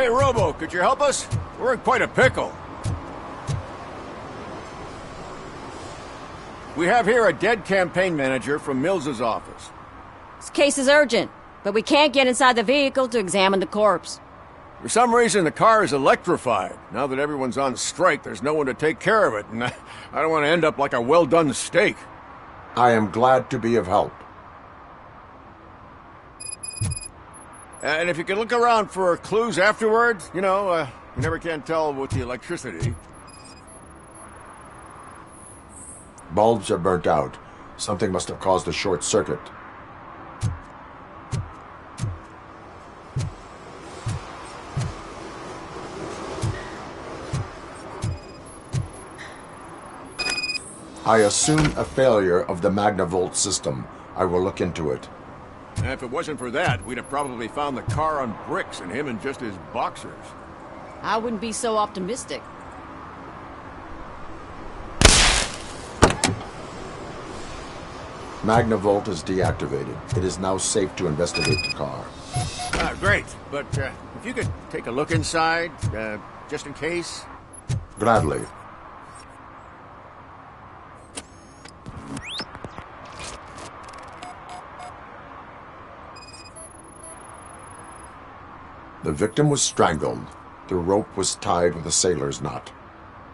Hey, Robo, could you help us? We're in quite a pickle. We have here a dead campaign manager from Mills's office. This case is urgent, but we can't get inside the vehicle to examine the corpse. For some reason, the car is electrified. Now that everyone's on strike, there's no one to take care of it, and I don't want to end up like a well-done steak. I am glad to be of help. And if you could look around for clues afterwards, you never can tell with the electricity. Bulbs are burnt out. Something must have caused a short circuit. I assume a failure of the Magnavolt system. I will look into it. And if it wasn't for that, we'd have probably found the car on bricks and him in just his boxers. I wouldn't be so optimistic. Magnavolt is deactivated. It is now safe to investigate the car. Great. But if you could take a look inside, just in case. Gladly. The victim was strangled. The rope was tied with a sailor's knot.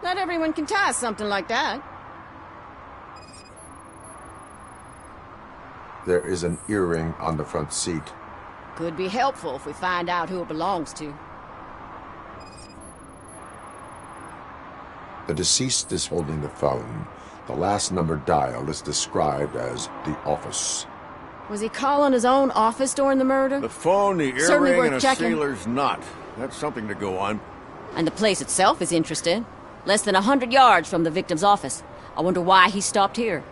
Not everyone can tie something like that. There is an earring on the front seat. Could be helpful if we find out who it belongs to. The deceased is holding the phone. The last number dialed is described as the office. Was he calling his own office during the murder? The phone, the Certainly earring, worth and a checking. sailor's knot. That's something to go on. And the place itself is interesting. Less than 100 yards from the victim's office. I wonder why he stopped here.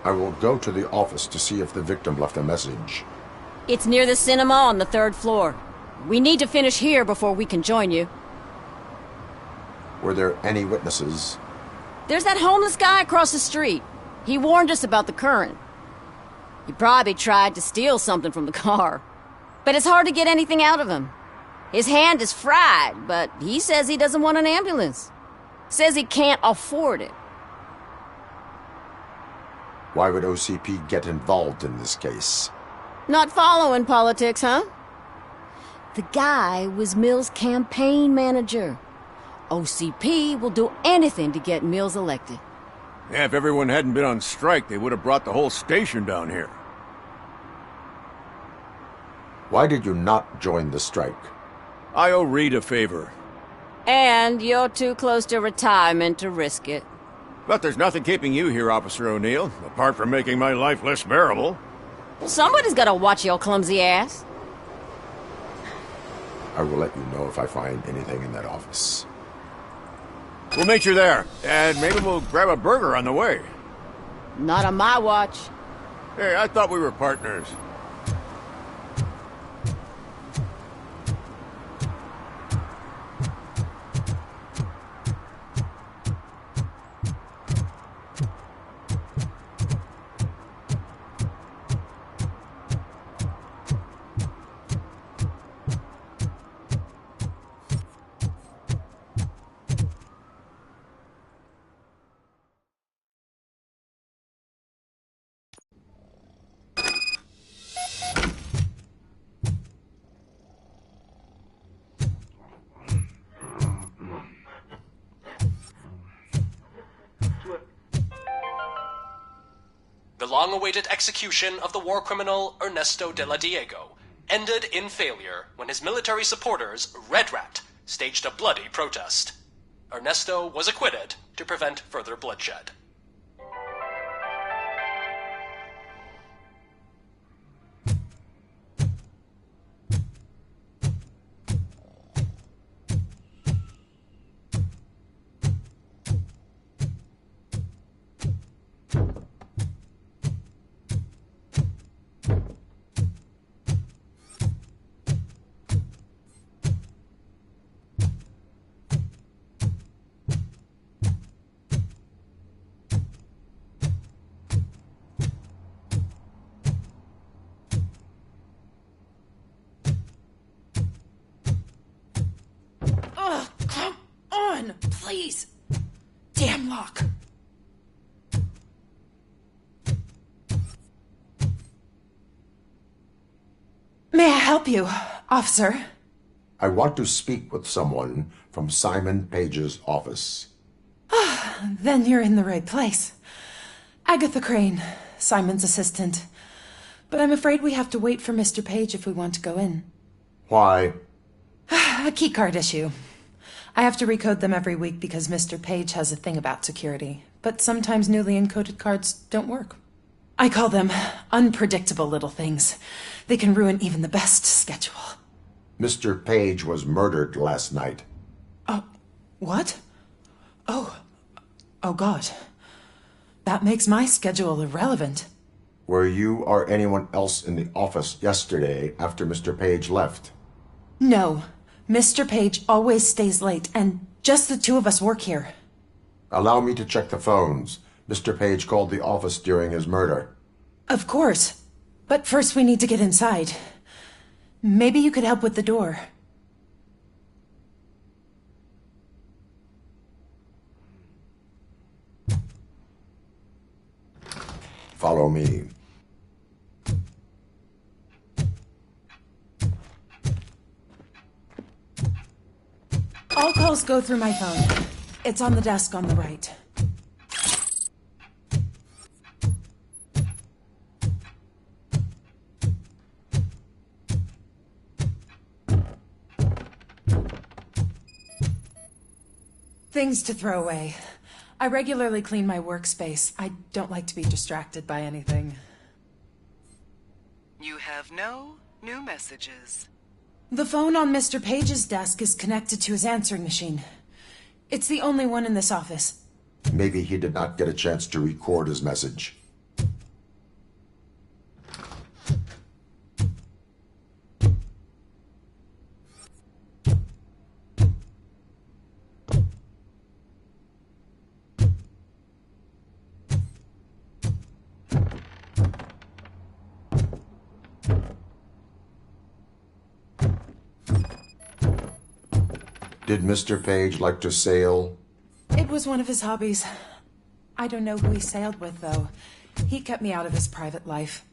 I will go to the office to see if the victim left a message. It's near the cinema on the 3rd floor. We need to finish here before we can join you. Were there any witnesses? There's that homeless guy across the street. He warned us about the current. He probably tried to steal something from the car. But it's hard to get anything out of him. His hand is fried, but he says he doesn't want an ambulance. Says he can't afford it. Why would OCP get involved in this case? Not following politics, huh? The guy was Mills' campaign manager. OCP will do anything to get Mills elected. Yeah, if everyone hadn't been on strike, they would have brought the whole station down here. Why did you not join the strike? I owe Reed a favor. And you're too close to retirement to risk it. But there's nothing keeping you here, Officer O'Neill, apart from making my life less bearable. Well, somebody's gotta watch your clumsy ass. I will let you know if I find anything in that office. We'll meet you there, and maybe we'll grab a burger on the way. Not on my watch. Hey, I thought we were partners. The long-awaited execution of the war criminal Ernesto de la Diego ended in failure when his military supporters, Red Rat, staged a bloody protest. Ernesto was acquitted to prevent further bloodshed. please. Damn lock. May I help you, officer? I want to speak with someone from Simon Page's office. Then you're in the right place. Agatha Crane, Simon's assistant. But I'm afraid we have to wait for Mr. Page if we want to go in. Why? A keycard issue. I have to recode them every week because Mr. Page has a thing about security. But sometimes newly encoded cards don't work. I call them unpredictable little things. They can ruin even the best schedule. Mr. Page was murdered last night. What? Oh God. That makes my schedule irrelevant. Were you or anyone else in the office yesterday after Mr. Page left? No. Mr. Page always stays late, and just the two of us work here. Allow me to check the phones. Mr. Page called the office during his murder. Of course. But first we need to get inside. Maybe you could help with the door. Follow me. All calls go through my phone. It's on the desk on the right. Things to throw away. I regularly clean my workspace. I don't like to be distracted by anything. You have no new messages. The phone on Mr. Page's desk is connected to his answering machine. It's the only one in this office. Maybe he did not get a chance to record his message. Did Mr. Page like to sail? It was one of his hobbies. I don't know who he sailed with, though. He kept me out of his private life.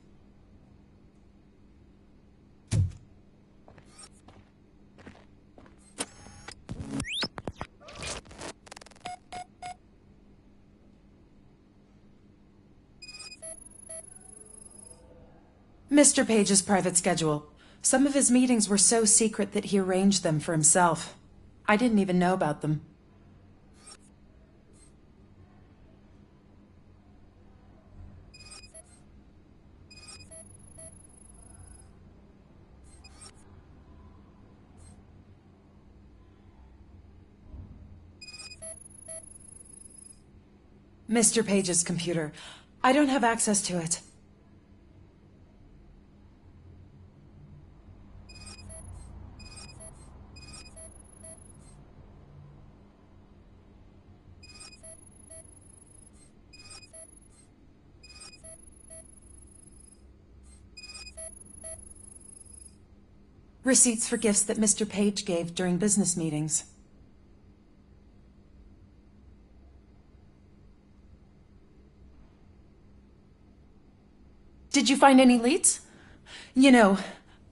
Mr. Page's private schedule. Some of his meetings were so secret that he arranged them for himself. I didn't even know about them. Mr. Page's computer. I don't have access to it. Receipts for gifts that Mr. Page gave during business meetings. Did you find any leads? You know,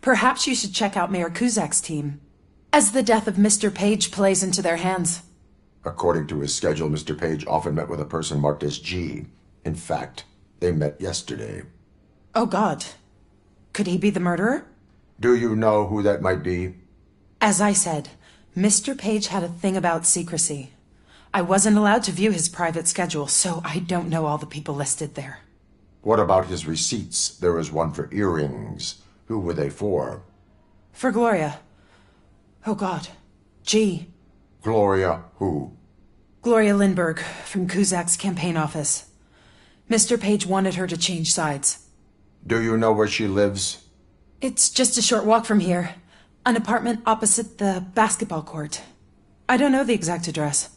perhaps you should check out Mayor Kuzak's team, as the death of Mr. Page plays into their hands. According to his schedule, Mr. Page often met with a person marked as G. In fact, they met yesterday. Oh, God. Could he be the murderer? Do you know who that might be? As I said, Mr. Page had a thing about secrecy. I wasn't allowed to view his private schedule, so I don't know all the people listed there. What about his receipts? There was one for earrings. Who were they for? For Gloria. Oh, God. G. Gloria who? Gloria Lindbergh, from Kuzak's campaign office. Mr. Page wanted her to change sides. Do you know where she lives? It's just a short walk from here. An apartment opposite the basketball court. I don't know the exact address.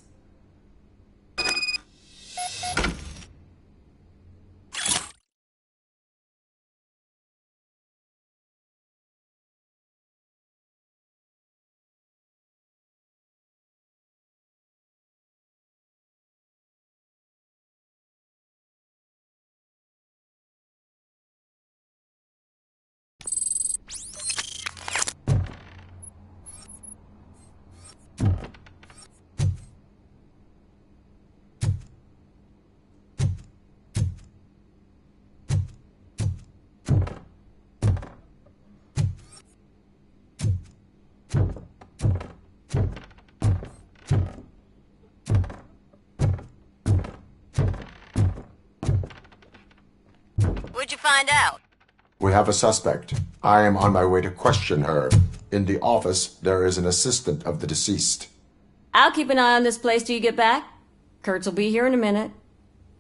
find out? We have a suspect. I am on my way to question her. In the office, there is an assistant of the deceased. I'll keep an eye on this place till you get back. Kurtz will be here in a minute.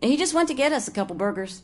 He just went to get us a couple burgers.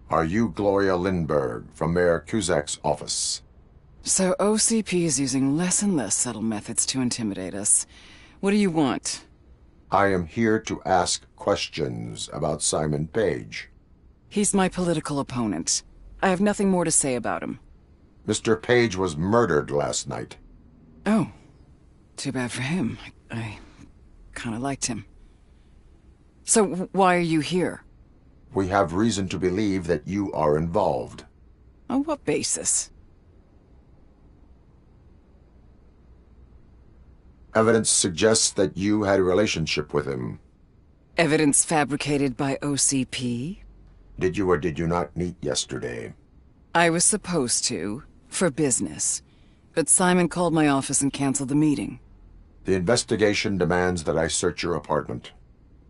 Are you Gloria Lindbergh from Mayor Cusack's office? So OCP is using less and less subtle methods to intimidate us. What do you want? I am here to ask questions about Simon Page. He's my political opponent. I have nothing more to say about him. Mr. Page was murdered last night. Oh. Too bad for him. I kind of liked him. So why are you here? We have reason to believe that you are involved. On what basis? Evidence suggests that you had a relationship with him. Evidence fabricated by OCP? Did you or did you not meet yesterday? I was supposed to, for business. But Simon called my office and canceled the meeting. The investigation demands that I search your apartment.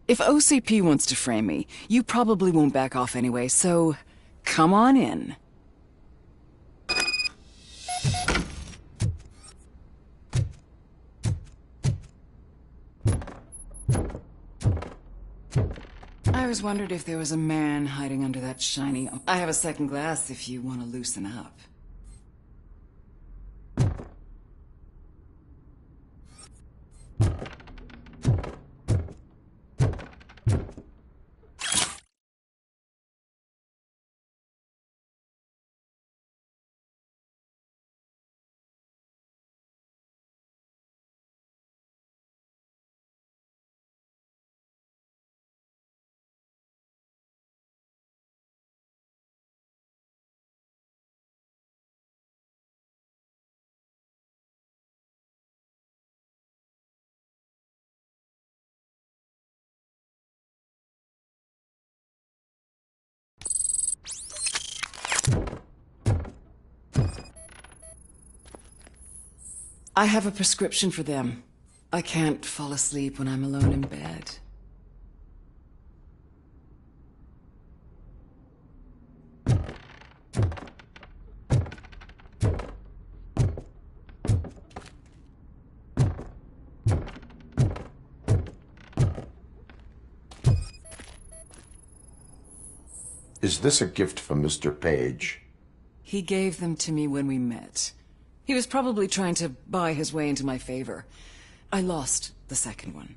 If OCP wants to frame me, you probably won't back off anyway, so come on in. I always wondered if there was a man hiding under that shiny... I have a second glass if you want to loosen up. I have a prescription for them. I can't fall asleep when I'm alone in bed. Is this a gift from Mr. Page? He gave them to me when we met. He was probably trying to buy his way into my favor. I lost the second one.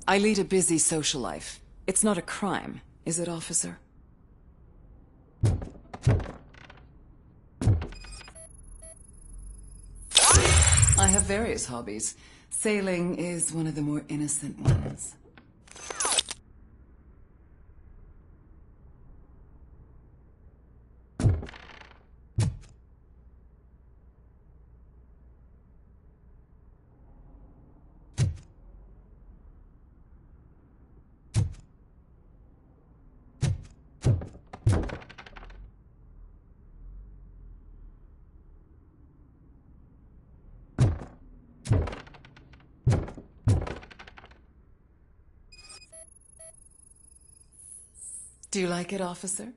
I lead a busy social life. It's not a crime, is it, officer? I have various hobbies. Sailing is one of the more innocent ones. Do you like it, officer?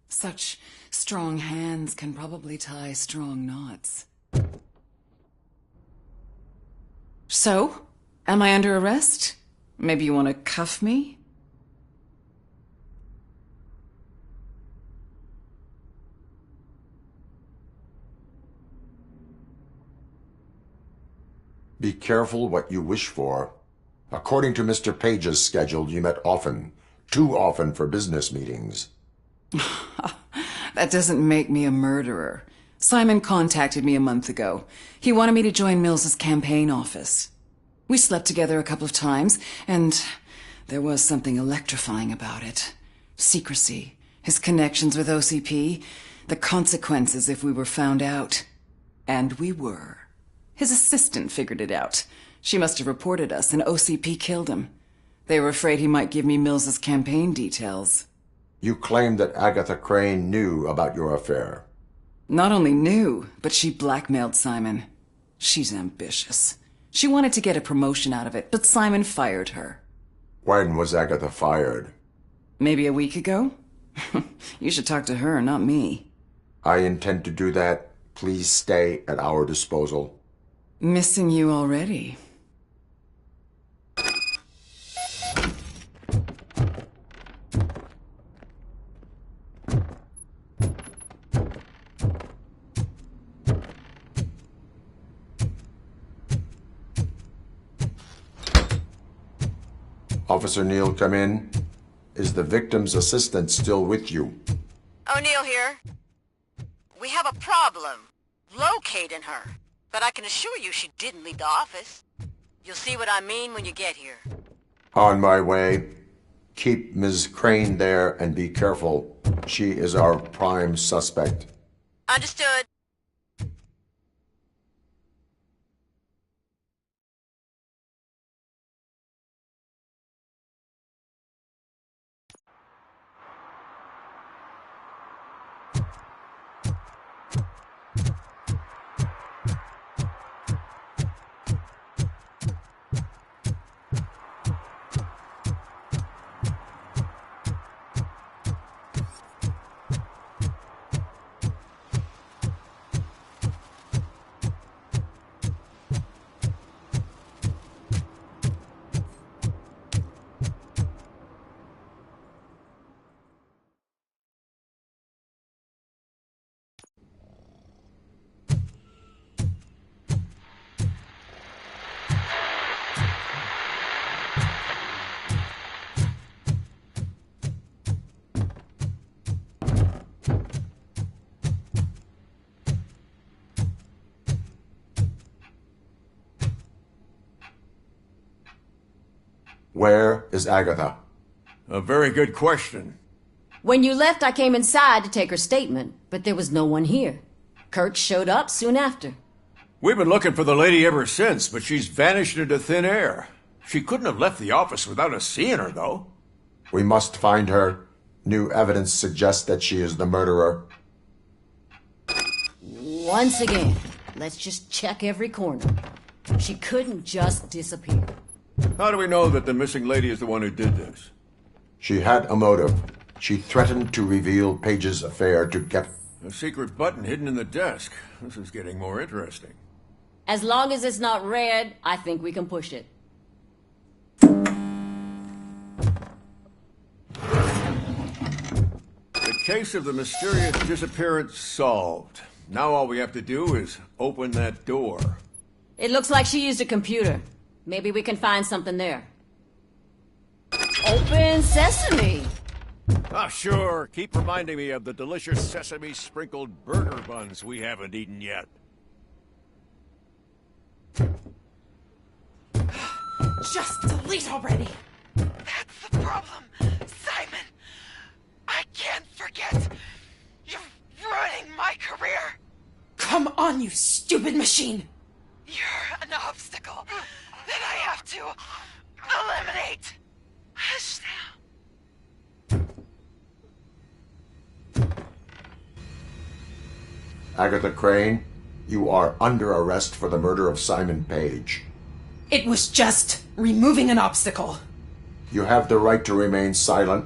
Such strong hands can probably tie strong knots. So, am I under arrest? Maybe you want to cuff me? Be careful what you wish for. According to Mr. Page's schedule, you met often. Too often for business meetings. That doesn't make me a murderer. Simon contacted me a month ago. He wanted me to join Mills's campaign office. We slept together a couple of times, and there was something electrifying about it. Secrecy, his connections with OCP, the consequences if we were found out. And we were. His assistant figured it out. She must have reported us, and OCP killed him. They were afraid he might give me Mills's campaign details. You claimed that Agatha Crane knew about your affair. Not only knew, but she blackmailed Simon. She's ambitious. She wanted to get a promotion out of it, but Simon fired her. When was Agatha fired? Maybe a week ago? You should talk to her, not me. I intend to do that. Please stay at our disposal. Missing you already. Officer Neal, come in. Is the victim's assistant still with you? O'Neill here. We have a problem locating her, but I can assure you she didn't leave the office. You'll see what I mean when you get here. On my way. Keep Ms. Crane there and be careful. She is our prime suspect. Understood. Where is Agatha? A very good question. When you left, I came inside to take her statement, but there was no one here. Kurt showed up soon after. We've been looking for the lady ever since, but she's vanished into thin air. She couldn't have left the office without us seeing her, though. We must find her. New evidence suggests that she is the murderer. Once again, let's just check every corner. She couldn't just disappear. How do we know that the missing lady is the one who did this? She had a motive. She threatened to reveal Page's affair to get... A secret button hidden in the desk. This is getting more interesting. As long as it's not red, I think we can push it. The case of the mysterious disappearance solved. Now all we have to do is open that door. It looks like she used a computer. Maybe we can find something there. Open sesame! Ah, sure. Keep reminding me of the delicious sesame-sprinkled burger buns we haven't eaten yet. Just delete already. That's the problem, Simon. I can't forget. You're ruining my career. Come on, you stupid machine. You're an obstacle that I have to eliminate. Hush now. Agatha Crane, you are under arrest for the murder of Simon Page. It was just removing an obstacle. You have the right to remain silent.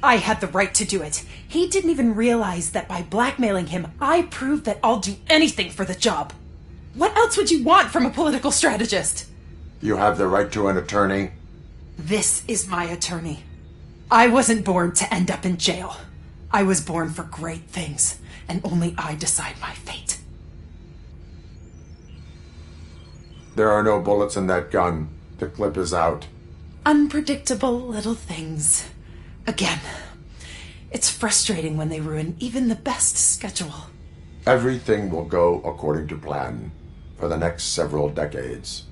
I had the right to do it. He didn't even realize that by blackmailing him, I proved that I'll do anything for the job. What else would you want from a political strategist? You have the right to an attorney. This is my attorney. I wasn't born to end up in jail. I was born for great things, and only I decide my fate. There are no bullets in that gun. The clip is out. Unpredictable little things. Again, it's frustrating when they ruin even the best schedule. Everything will go according to plan for the next several decades.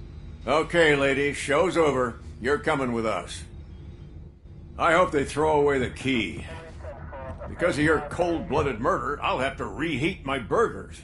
Okay, lady, show's over. You're coming with us. I hope they throw away the key. Because of your cold-blooded murder, I'll have to reheat my burgers.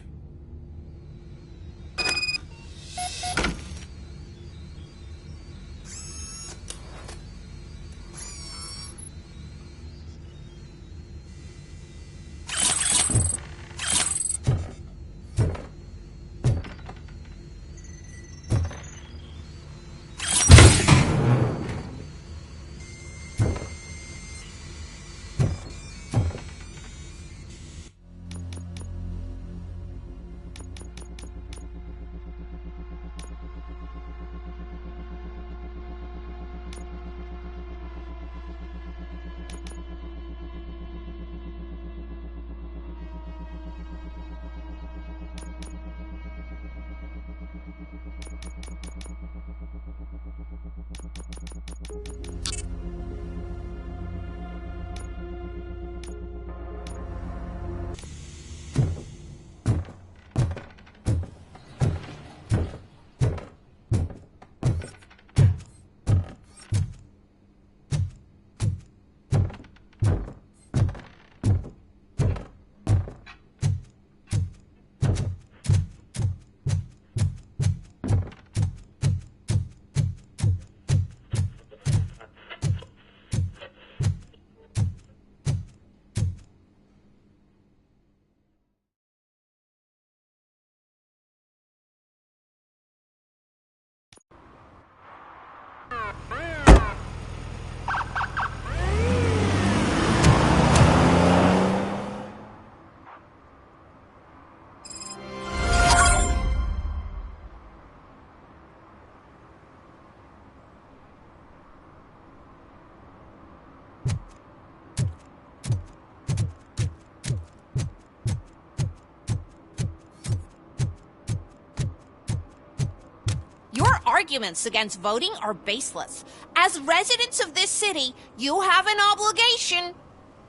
arguments against voting are baseless. As residents of this city, you have an obligation.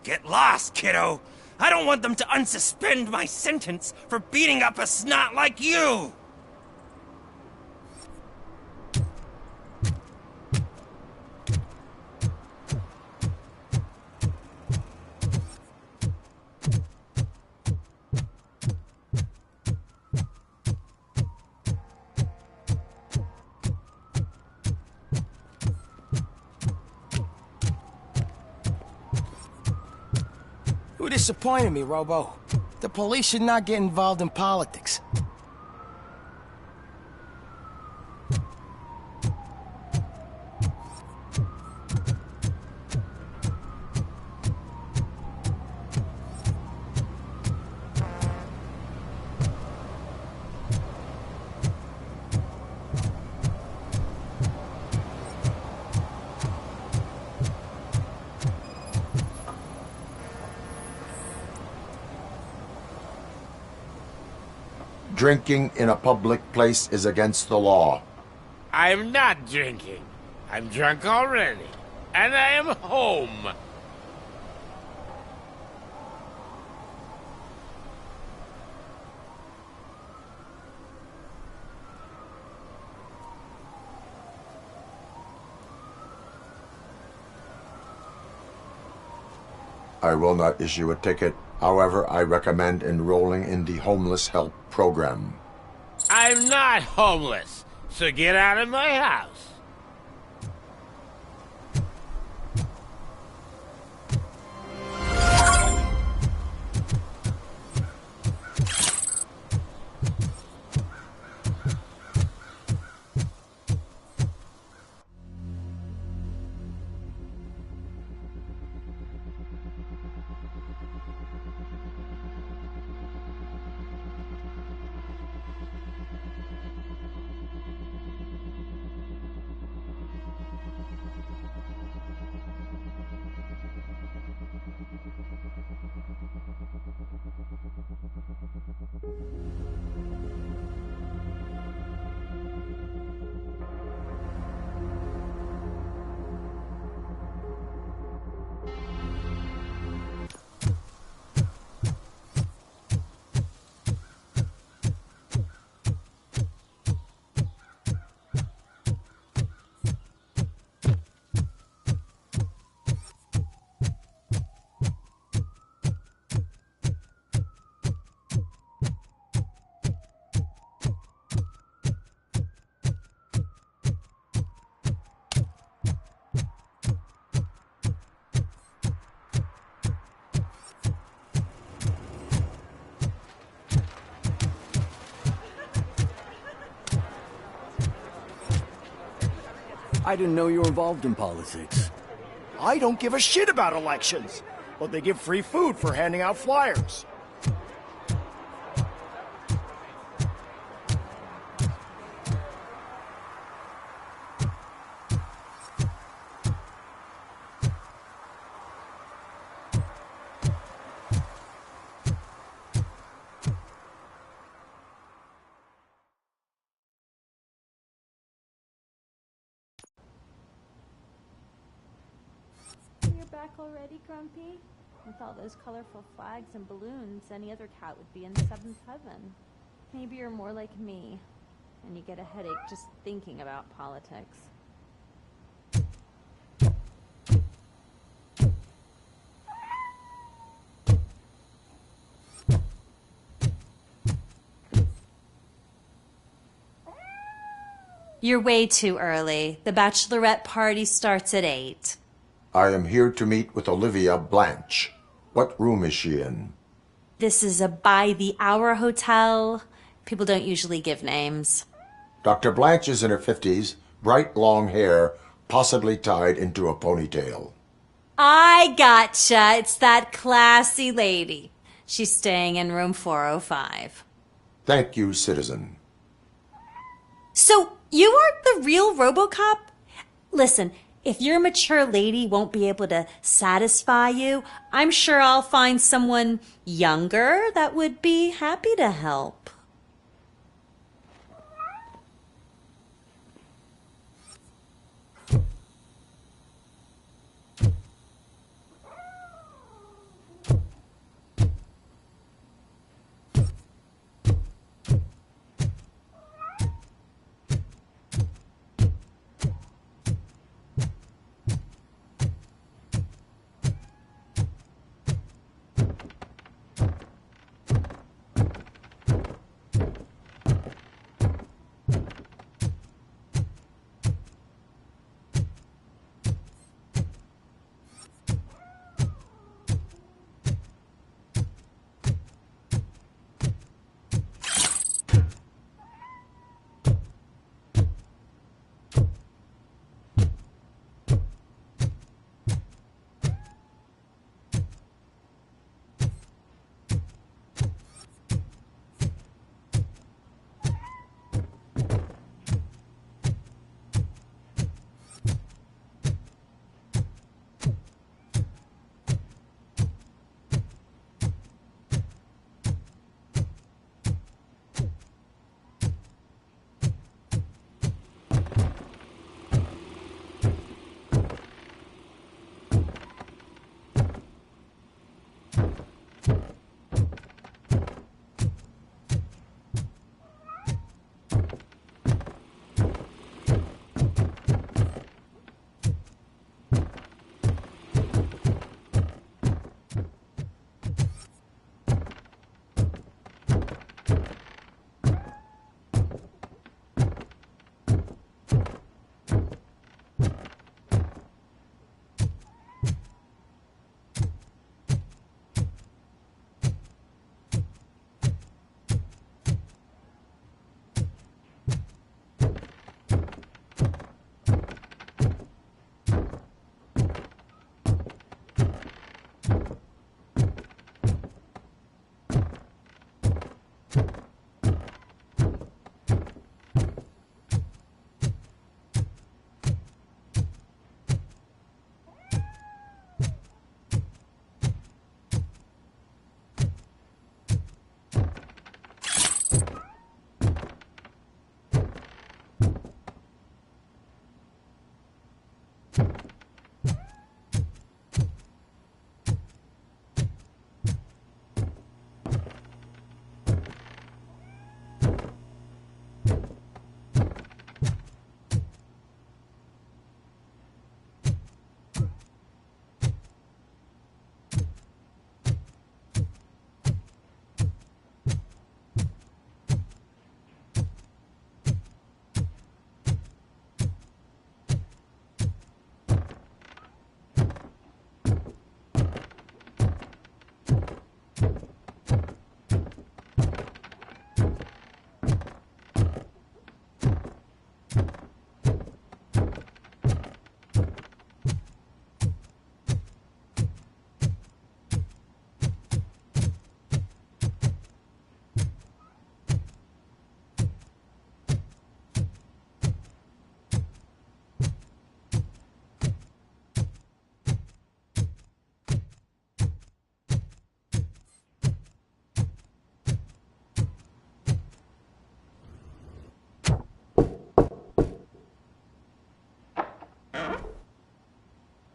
Get lost, kiddo. I don't want them to unsuspend my sentence for beating up a snot like you. You disappointed me, Robo. The police should not get involved in politics. Drinking in a public place is against the law. I'm not drinking. I'm drunk already. And I am home. I will not issue a ticket. However, I recommend enrolling in the homeless help program. I'm not homeless, so get out of my house. I didn't know you were involved in politics. I don't give a shit about elections, but they give free food for handing out flyers. You're back already, Grumpy? With all those colorful flags and balloons, any other cat would be in seventh heaven. Maybe you're more like me, and you get a headache just thinking about politics. You're way too early. The bachelorette party starts at 8. I am here to meet with Olivia Blanche. What room is she in? This is a by-the-hour hotel. People don't usually give names. Dr. Blanche is in her 50s, bright long hair, possibly tied into a ponytail. I gotcha. It's that classy lady. She's staying in room 405. Thank you, citizen. So, you aren't the real Robocop? Listen, if your mature lady won't be able to satisfy you, I'm sure I'll find someone younger that would be happy to help.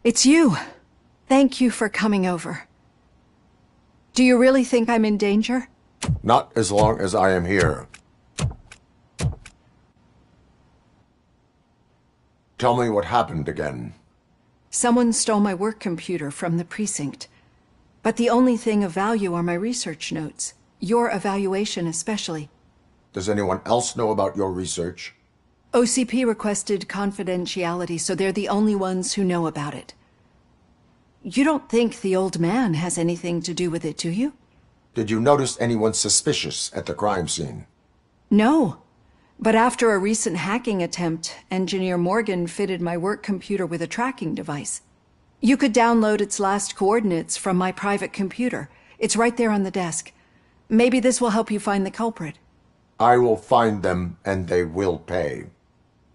It's you. Thank you for coming over. Do you really think I'm in danger? Not as long as I am here. Tell me what happened again. Someone stole my work computer from the precinct. But the only thing of value are my research notes. Your evaluation especially. Does anyone else know about your research? OCP requested confidentiality, so they're the only ones who know about it. You don't think the old man has anything to do with it, do you? Did you notice anyone suspicious at the crime scene? No. But after a recent hacking attempt, Engineer Morgan fitted my work computer with a tracking device. You could download its last coordinates from my private computer. It's right there on the desk. Maybe this will help you find the culprit. I will find them, and they will pay.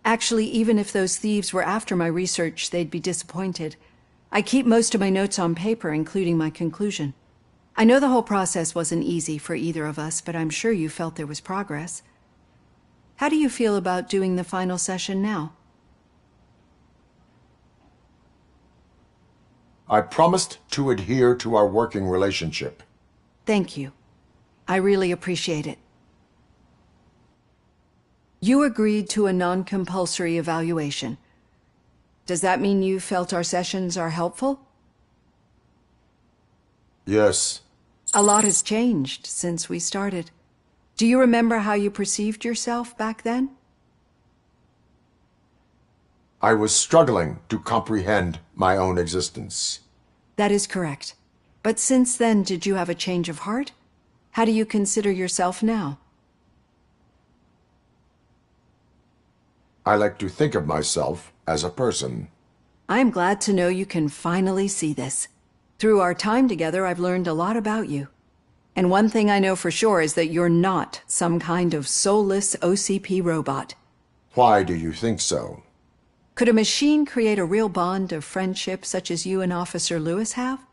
Actually, even if those thieves were after my research, they'd be disappointed. I keep most of my notes on paper, including my conclusion. I know the whole process wasn't easy for either of us, but I'm sure you felt there was progress. How do you feel about doing the final session now? I promised to adhere to our working relationship. Thank you. I really appreciate it. You agreed to a non-compulsory evaluation. Does that mean you felt our sessions are helpful? Yes. A lot has changed since we started. Do you remember how you perceived yourself back then? I was struggling to comprehend my own existence. That is correct. But since then, did you have a change of heart? How do you consider yourself now? I like to think of myself as a person. I'm glad to know you can finally see this. Through our time together, I've learned a lot about you. And one thing I know for sure is that you're not some kind of soulless OCP robot. Why do you think so? Could a machine create a real bond of friendship such as you and Officer Lewis have?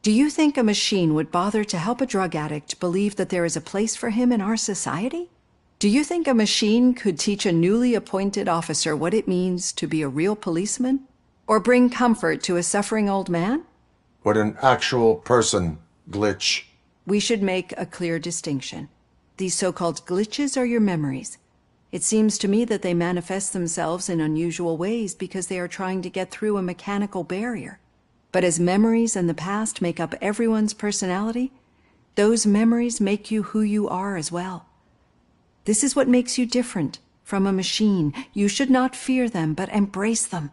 Do you think a machine would bother to help a drug addict believe that there is a place for him in our society? Do you think a machine could teach a newly appointed officer what it means to be a real policeman? Or bring comfort to a suffering old man? Would an actual person glitch? We should make a clear distinction. These so-called glitches are your memories. It seems to me that they manifest themselves in unusual ways because they are trying to get through a mechanical barrier. But as memories and the past make up everyone's personality, those memories make you who you are as well. This is what makes you different from a machine. You should not fear them, but embrace them.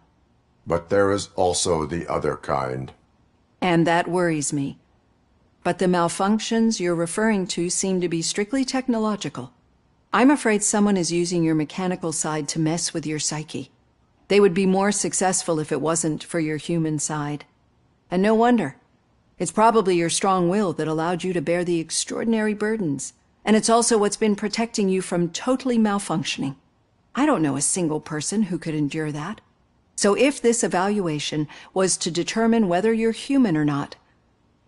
But there is also the other kind. And that worries me. But the malfunctions you're referring to seem to be strictly technological. I'm afraid someone is using your mechanical side to mess with your psyche. They would be more successful if it wasn't for your human side. And no wonder. It's probably your strong will that allowed you to bear the extraordinary burdens. And it's also what's been protecting you from totally malfunctioning. I don't know a single person who could endure that. So if this evaluation was to determine whether you're human or not,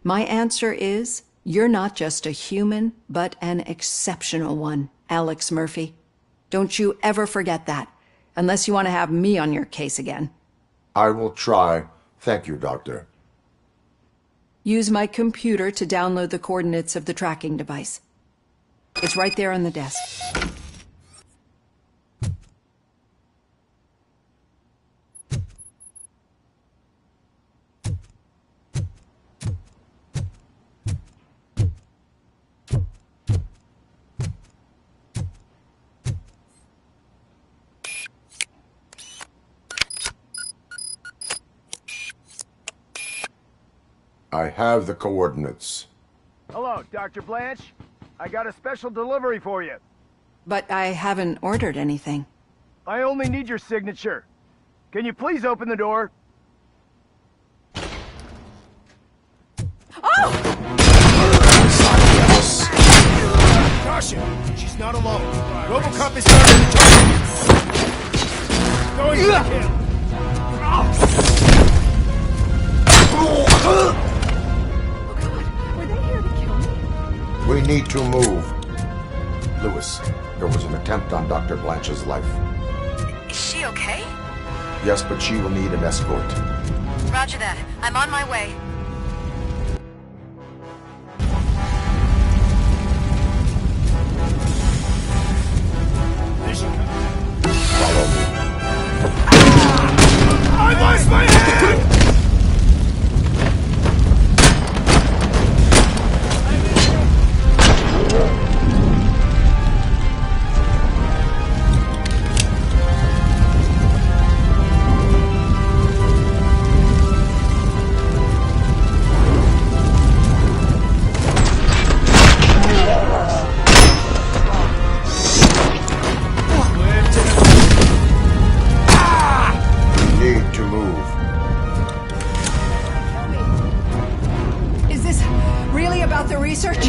my answer is you're not just a human, but an exceptional one, Alex Murphy. Don't you ever forget that, unless you want to have me on your case again. I will try. Thank you, Doctor. Use my computer to download the coordinates of the tracking device. It's right there on the desk. I have the coordinates. Hello, Dr. Blanche. I got a special delivery for you. But I haven't ordered anything. I only need your signature. Can you please open the door? Caution! She's not alone. Robocop is starting to target. Going to kill. Were they here to kill me? We need to move. Lewis, there was an attempt on Dr. Blanche's life. Is she okay? Yes, but she will need an escort. Roger that. I'm on my way. Follow me. I lost my hand! Research?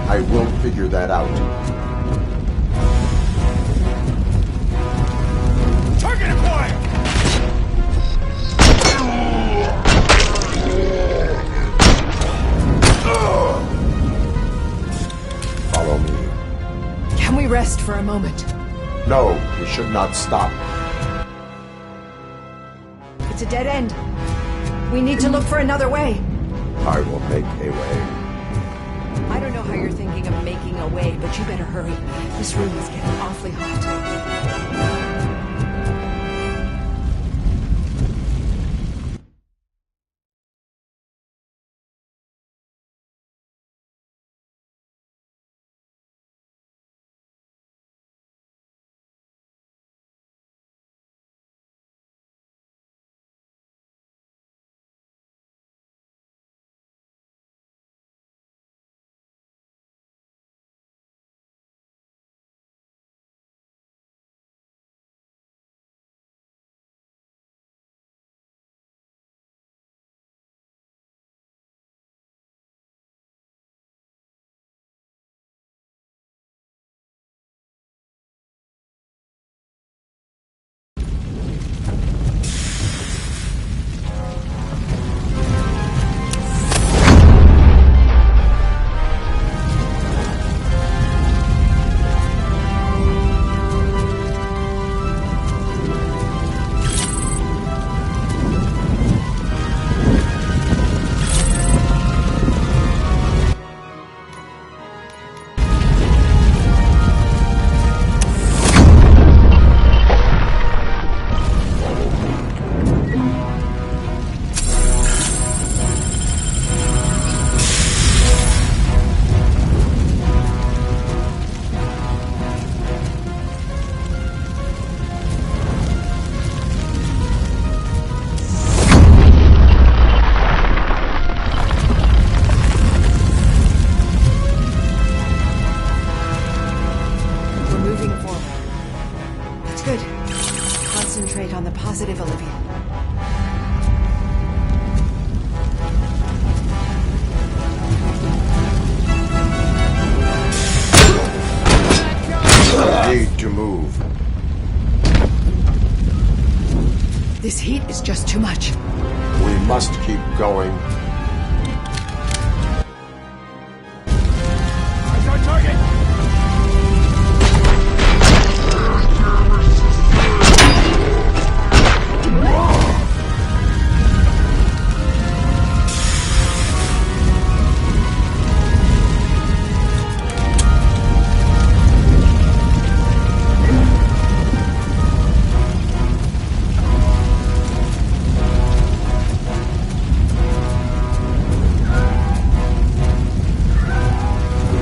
I will figure that out. Target acquired! Follow me. Can we rest for a moment? No, we should not stop. It's a dead end. We need to look for another way. I will make a way. I don't know how you're thinking of making a way, but you better hurry. This room is getting awfully hot. Concentrate on the positive, Olivia. Need to move. This heat is just too much. We must keep going. Eyes on target!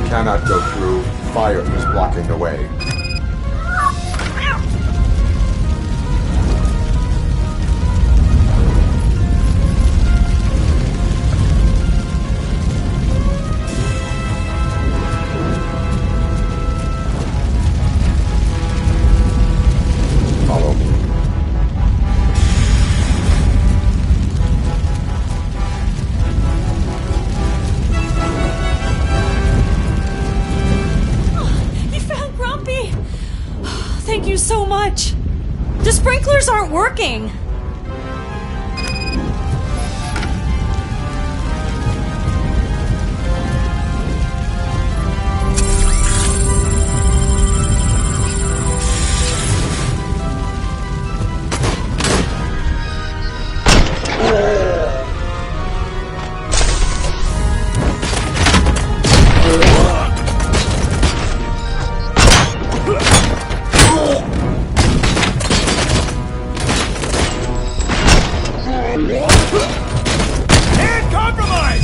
Cannot go through. Fire is blocking the way. Follow me. You found Grumpy! Thank you so much. The sprinklers aren't working. And compromise!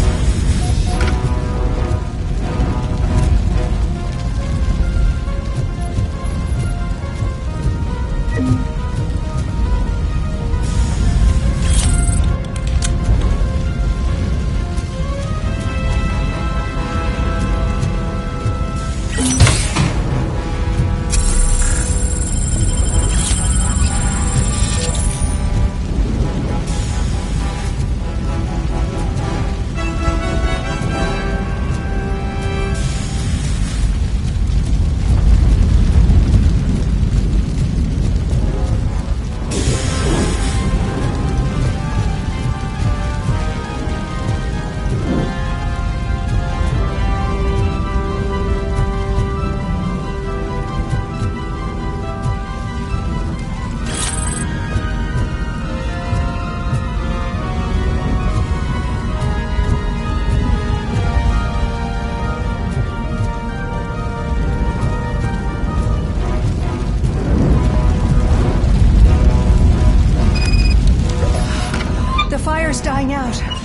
The fire's dying out. Someone's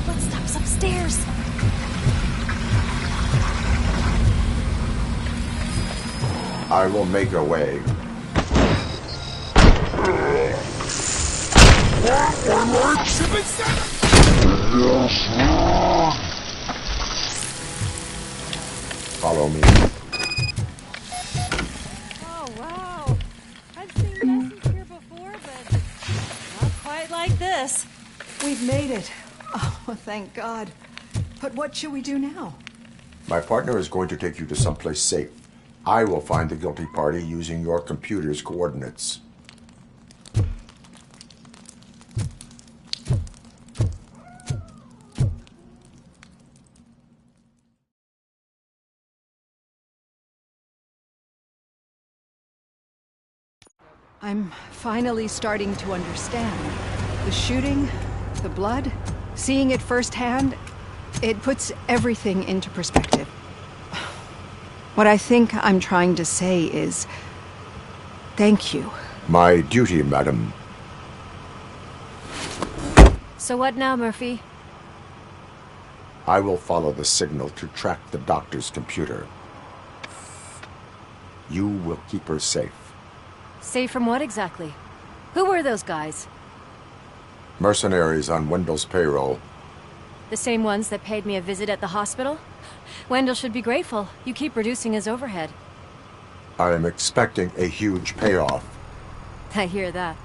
footsteps upstairs. I will make a way. Follow me. Oh, wow. I've seen lessons here before, but not quite like this. We've made it. Oh, well, thank God. But what should we do now? My partner is going to take you to someplace safe. I will find the guilty party using your computer's coordinates. I'm finally starting to understand. The shooting, the blood, seeing it firsthand, it puts everything into perspective. What I think I'm trying to say is, thank you. My duty, madam. So what now, Murphy? I will follow the signal to track the doctor's computer. You will keep her safe. Safe from what exactly? Who were those guys? Mercenaries on Wendell's payroll. The same ones that paid me a visit at the hospital? Wendell should be grateful. You keep reducing his overhead. I am expecting a huge payoff. I hear that.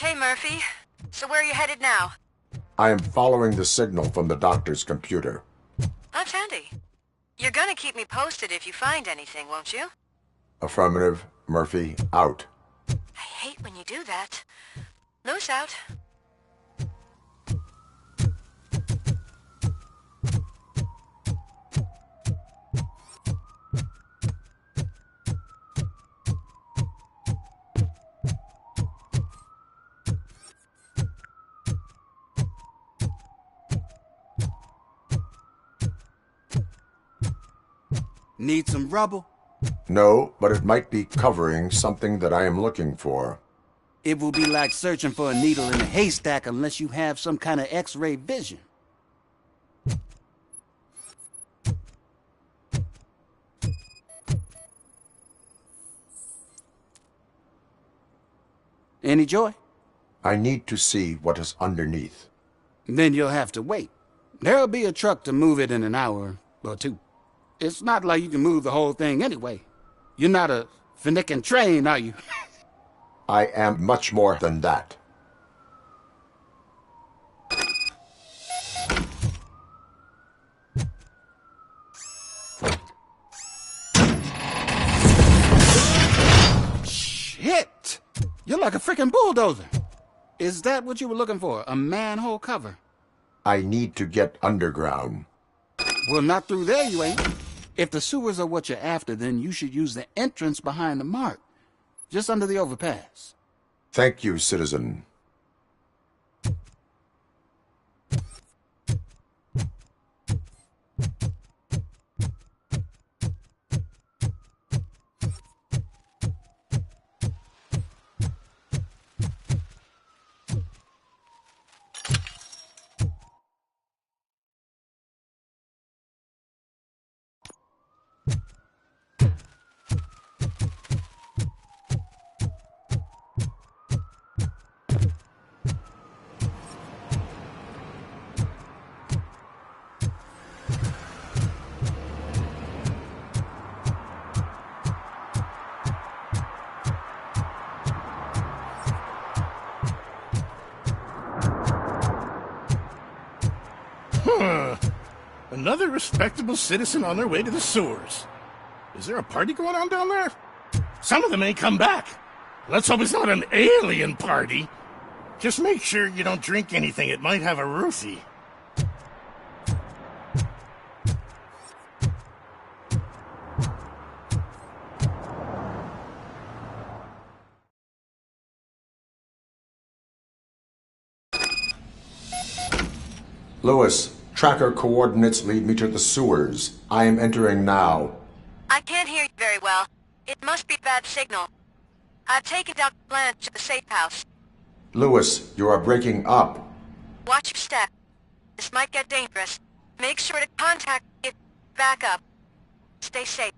Okay, Murphy. So where are you headed now? I am following the signal from the doctor's computer. That's handy. You're gonna keep me posted if you find anything, won't you? Affirmative. Murphy, out. I hate when you do that. Loose out. Need some rubble? No, but it might be covering something that I am looking for. It will be like searching for a needle in a haystack unless you have some kind of X-ray vision. Any joy? I need to see what is underneath. Then you'll have to wait. There'll be a truck to move it in an hour or two. It's not like you can move the whole thing anyway. You're not a finicking train, are you? I am much more than that. Shit! You're like a freaking bulldozer. Is that what you were looking for? A manhole cover? I need to get underground. Well, not through there, you ain't. If the sewers are what you're after, then you should use the entrance behind the mark, just under the overpass. Thank you, citizen. Another respectable citizen on their way to the sewers. Is there a party going on down there? Some of them ain't come back. Let's hope it's not an alien party. Just make sure you don't drink anything. It might have a roofie. Lewis, tracker coordinates lead me to the sewers. I am entering now. I can't hear you very well. It must be bad signal. I've taken Dr. Blanche to the safe house. Lewis, you are breaking up. Watch your step. This might get dangerous. Make sure to contact me if back up. Stay safe.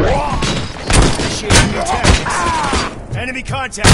Initiating new tactics. Enemy contact.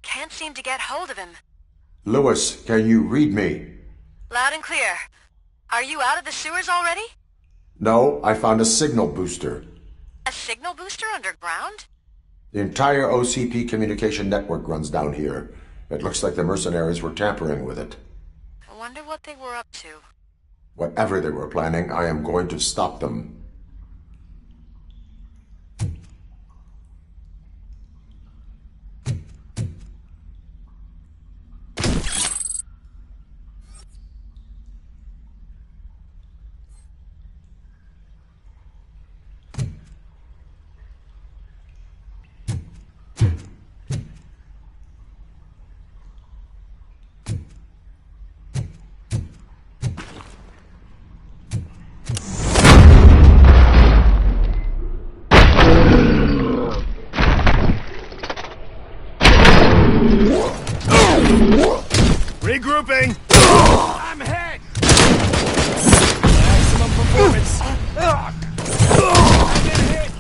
Can't seem to get hold of him. Lewis, can you read me? Loud and clear. Are you out of the sewers already? No, I found a signal booster. A signal booster underground? The entire OCP communication network runs down here. It looks like the mercenaries were tampering with it. I wonder what they were up to. Whatever they were planning, I am going to stop them. Regrouping! I'm hit! Maximum performance. I've been hit!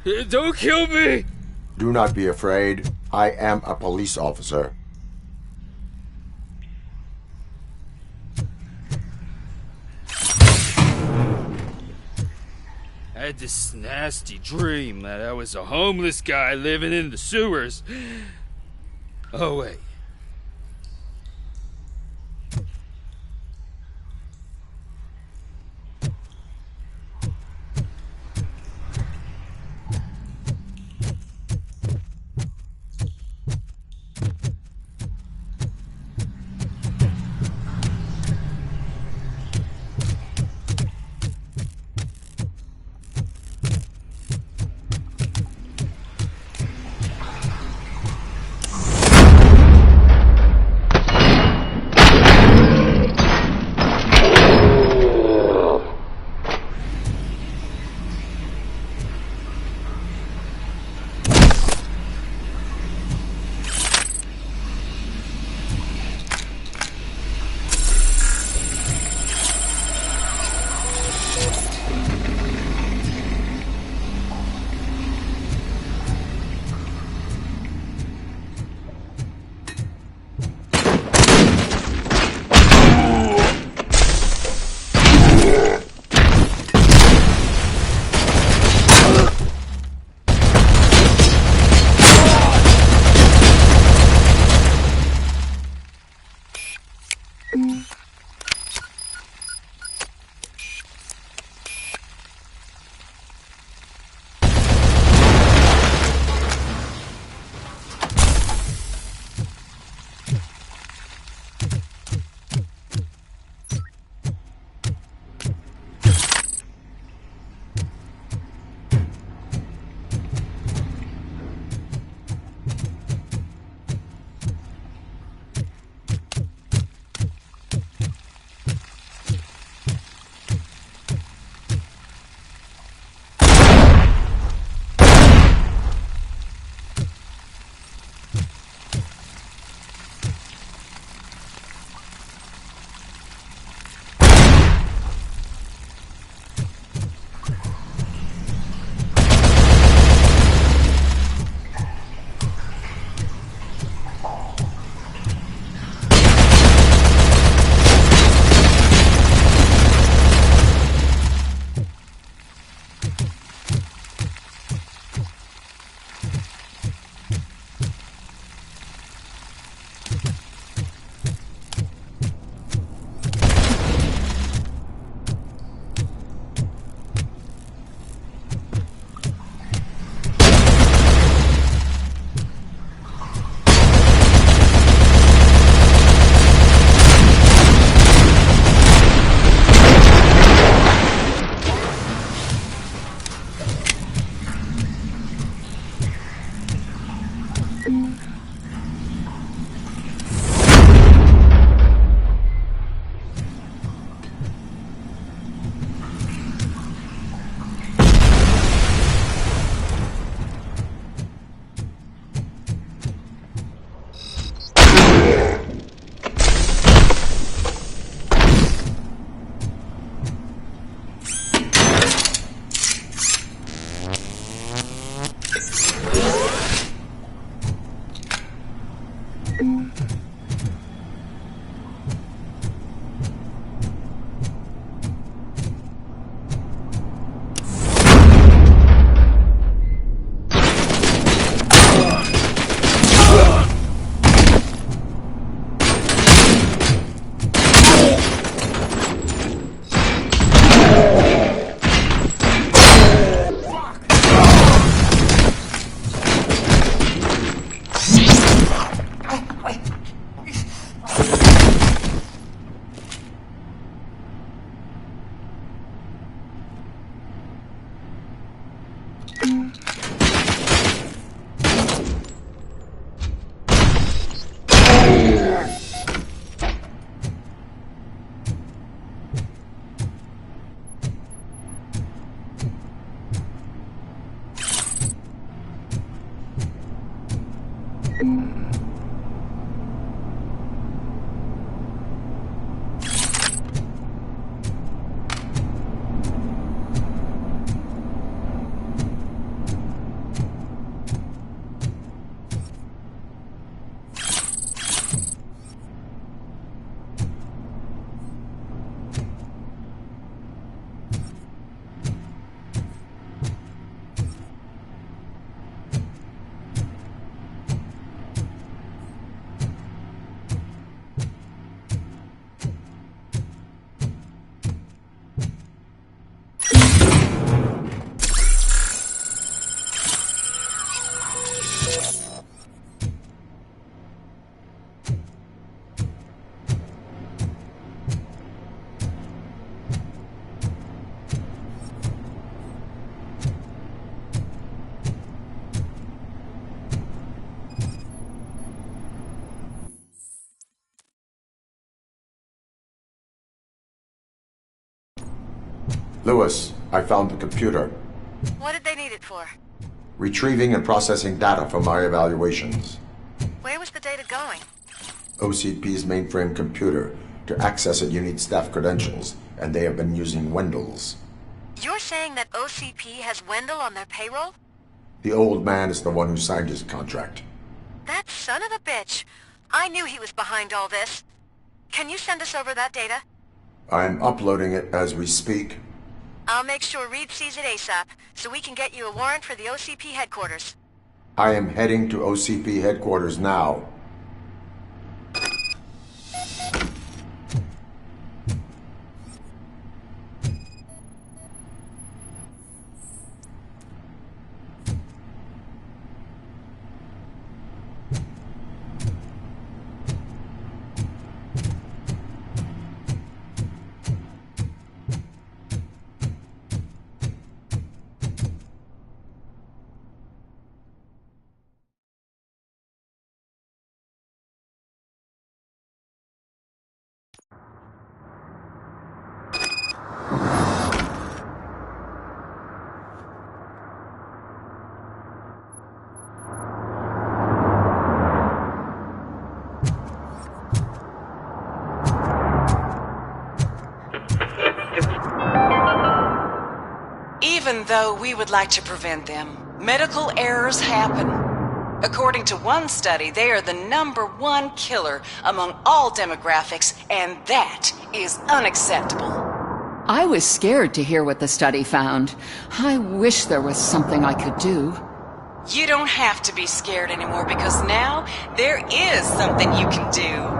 Don't kill me! Do not be afraid. I am a police officer. I had this nasty dream that I was a homeless guy living in the sewers. Oh, wait. Lewis, I found the computer. What did they need it for? Retrieving and processing data from my evaluations. Where was the data going? OCP's mainframe computer. To access it, you need staff credentials, and they have been using Wendell's. You're saying that OCP has Wendell on their payroll? The old man is the one who signed his contract. That son of a bitch. I knew he was behind all this. Can you send us over that data? I'm uploading it as we speak. I'll make sure Reed sees it ASAP, so we can get you a warrant for the OCP headquarters. I am heading to OCP headquarters now. Even though we would like to prevent them, medical errors happen. According to one study, they are the #1 killer among all demographics, and that is unacceptable. I was scared to hear what the study found. I wish there was something I could do. You don't have to be scared anymore because now there is something you can do.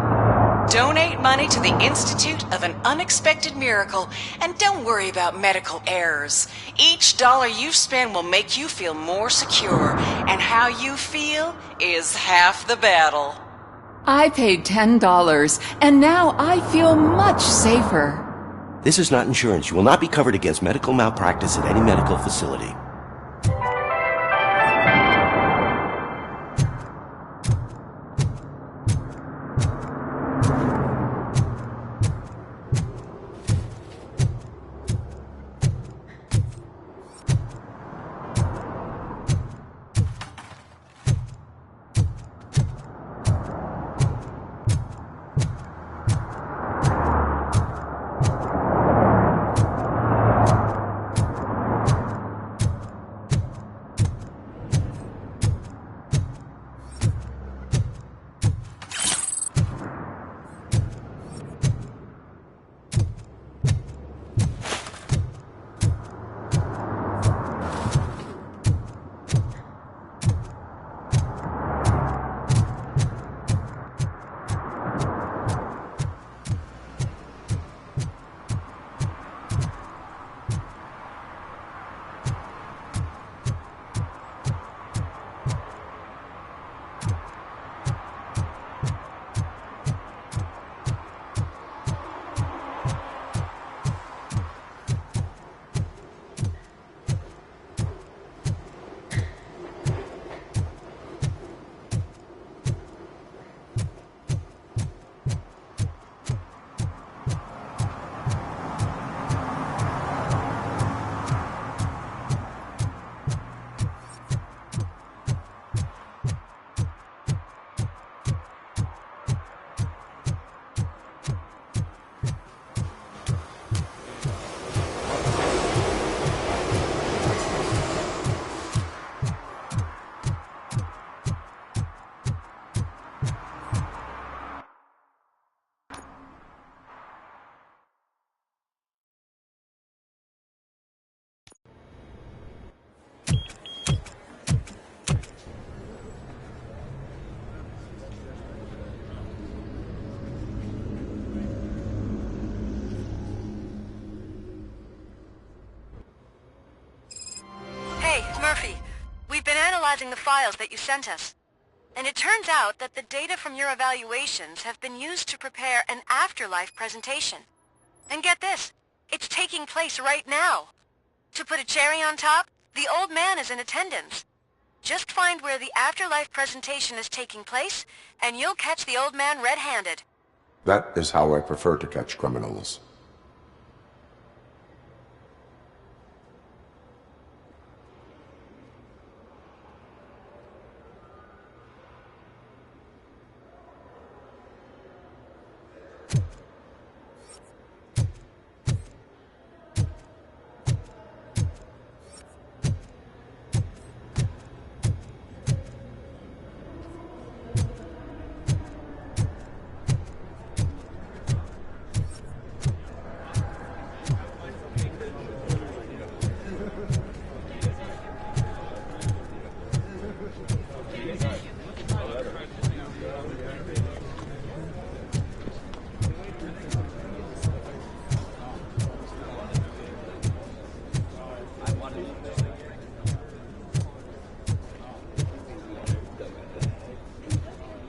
Donate money to the Institute of an Unexpected Miracle, and don't worry about medical errors. Each dollar you spend will make you feel more secure, and how you feel is half the battle. I paid $10, and now I feel much safer. This is not insurance. You will not be covered against medical malpractice at any medical facility. Murphy, we've been analyzing the files that you sent us. And it turns out that the data from your evaluations have been used to prepare an afterlife presentation. And get this, it's taking place right now. To put a cherry on top, the old man is in attendance. Just find where the afterlife presentation is taking place, and you'll catch the old man red-handed. That is how I prefer to catch criminals.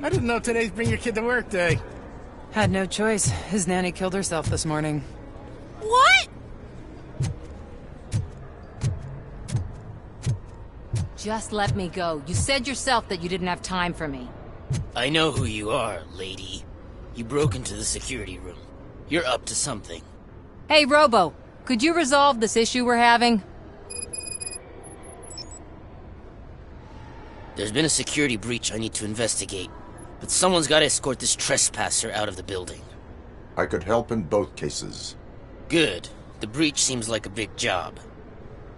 I didn't know today's Bring Your Kid to Work Day. Had no choice. His nanny killed herself this morning. What? Just let me go. You said yourself that you didn't have time for me. I know who you are, lady. You broke into the security room. You're up to something. Hey, Robo, could you resolve this issue we're having? There's been a security breach I need to investigate, but someone's got to escort this trespasser out of the building. I could help in both cases. Good. The breach seems like a big job.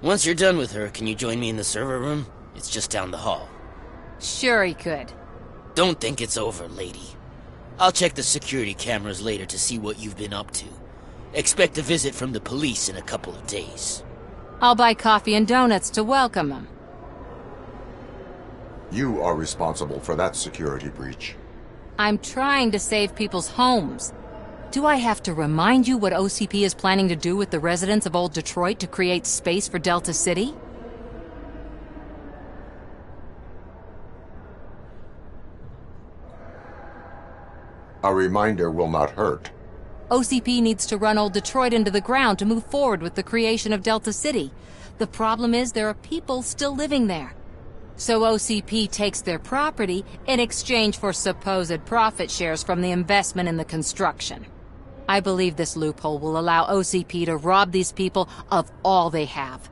Once you're done with her, can you join me in the server room? It's just down the hall. Sure he could. Don't think it's over, lady. I'll check the security cameras later to see what you've been up to. Expect a visit from the police in a couple of days. I'll buy coffee and donuts to welcome him. You are responsible for that security breach. I'm trying to save people's homes. Do I have to remind you what OCP is planning to do with the residents of Old Detroit to create space for Delta City? A reminder will not hurt. OCP needs to run Old Detroit into the ground to move forward with the creation of Delta City. The problem is there are people still living there. So OCP takes their property in exchange for supposed profit shares from the investment in the construction. I believe this loophole will allow OCP to rob these people of all they have.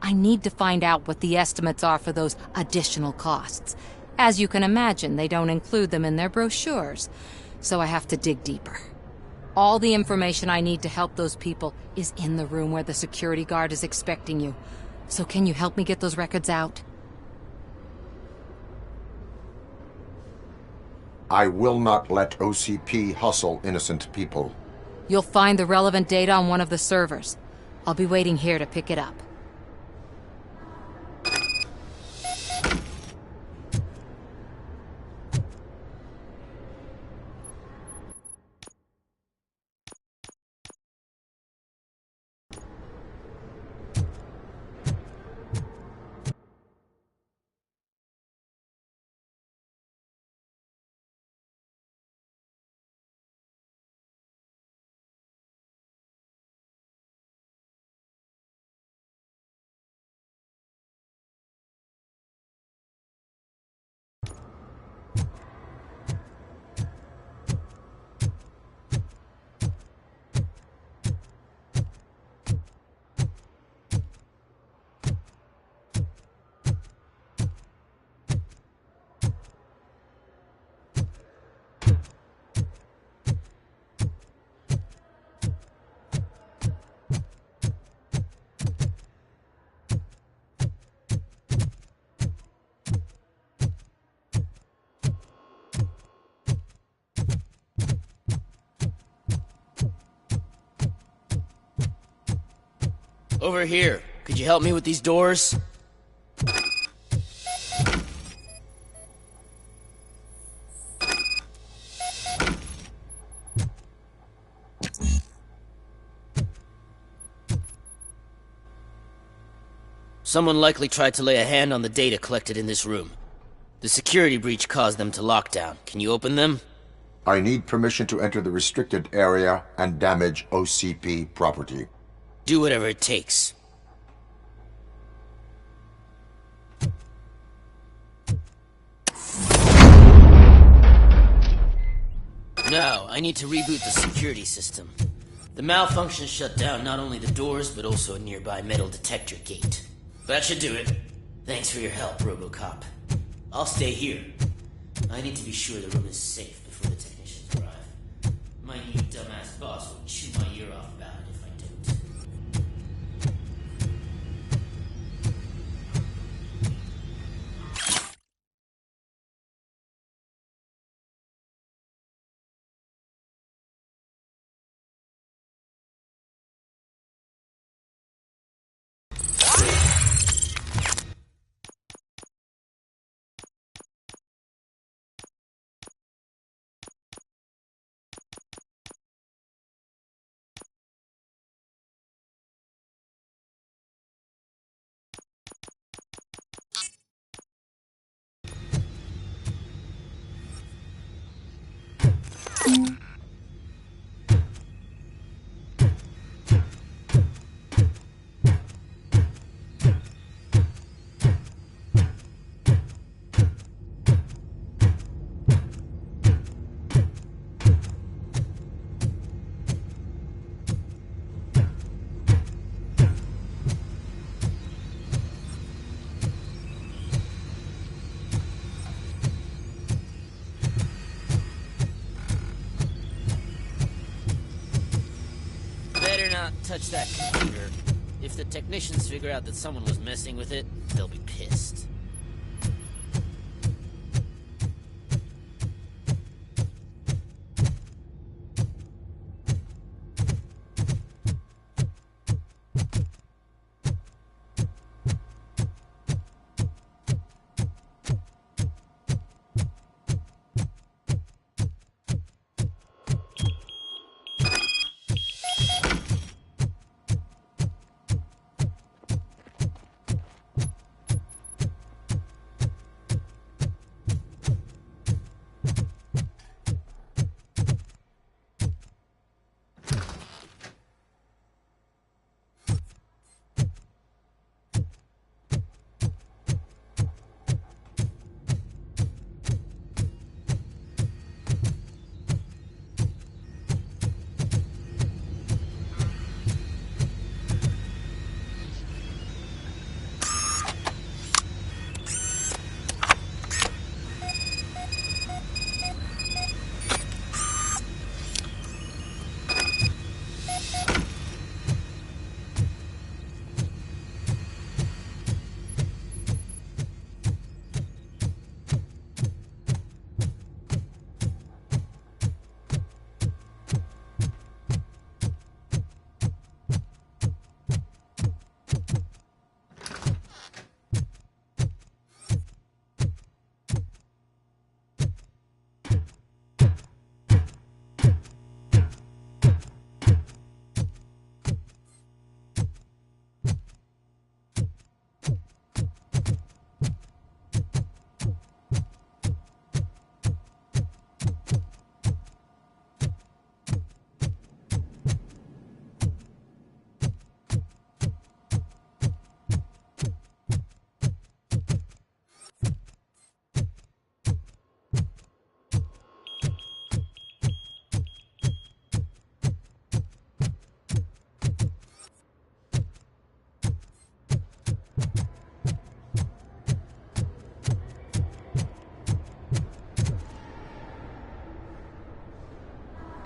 I need to find out what the estimates are for those additional costs. As you can imagine, they don't include them in their brochures, so I have to dig deeper. All the information I need to help those people is in the room where the security guard is expecting you. So can you help me get those records out? I will not let OCP hustle innocent people. You'll find the relevant data on one of the servers. I'll be waiting here to pick it up. Over here. Could you help me with these doors? Someone likely tried to lay a hand on the data collected in this room. The security breach caused them to lock down. Can you open them? I need permission to enter the restricted area and damage OCP property. Do whatever it takes. Now, I need to reboot the security system. The malfunction shut down not only the doors, but also a nearby metal detector gate. That should do it. Thanks for your help, Robocop. I'll stay here. I need to be sure the room is safe before the technicians arrive. My new dumbass boss will chew my ear off about it if I touch that computer. If the technicians figure out that someone was messing with it, they'll be pissed.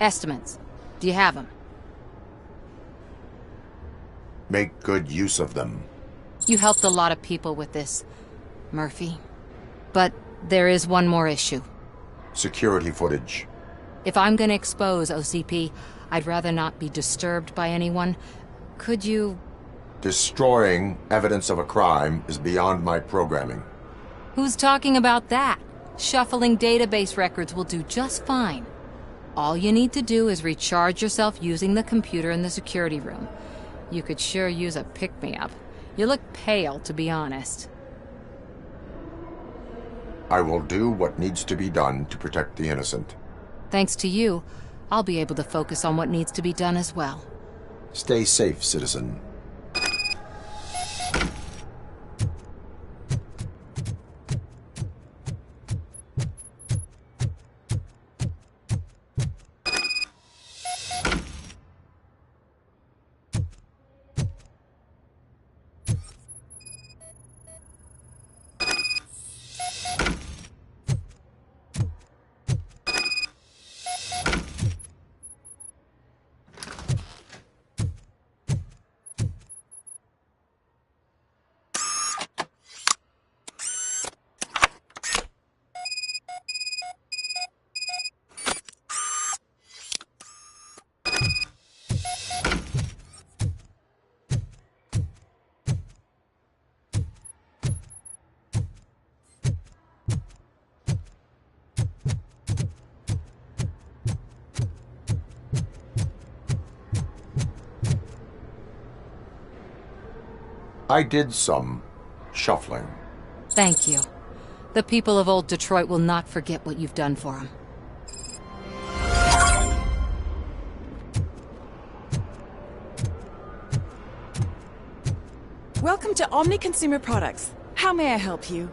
Estimates. Do you have them? Make good use of them. You helped a lot of people with this, Murphy. But there is one more issue. Security footage. If I'm gonna expose OCP, I'd rather not be disturbed by anyone. Could you... Destroying evidence of a crime is beyond my programming. Who's talking about that? Shuffling database records will do just fine. All you need to do is recharge yourself using the computer in the security room. You could sure use a pick-me-up. You look pale, to be honest. I will do what needs to be done to protect the innocent. Thanks to you, I'll be able to focus on what needs to be done as well. Stay safe, citizen. I did some shuffling. Thank you. The people of old Detroit will not forget what you've done for them. Welcome to Omni Consumer Products. How may I help you?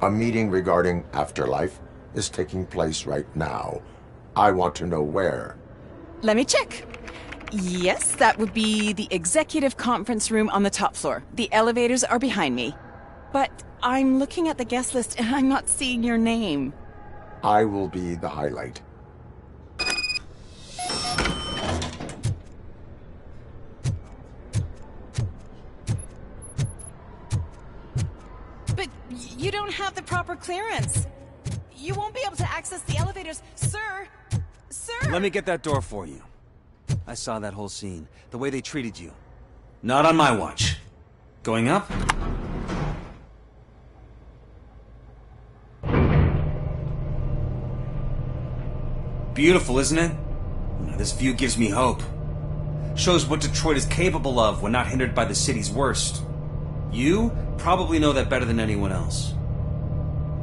A meeting regarding afterlife is taking place right now. I want to know where. Let me check. Yes, that would be the executive conference room on the top floor. The elevators are behind me. But I'm looking at the guest list and I'm not seeing your name. I will be the highlight. don't have the proper clearance. You won't be able to access the elevators, sir. Sir! Let me get that door for you. I saw that whole scene. The way they treated you. Not on my watch. Going up? Beautiful, isn't it? This view gives me hope. Shows what Detroit is capable of when not hindered by the city's worst. You probably know that better than anyone else.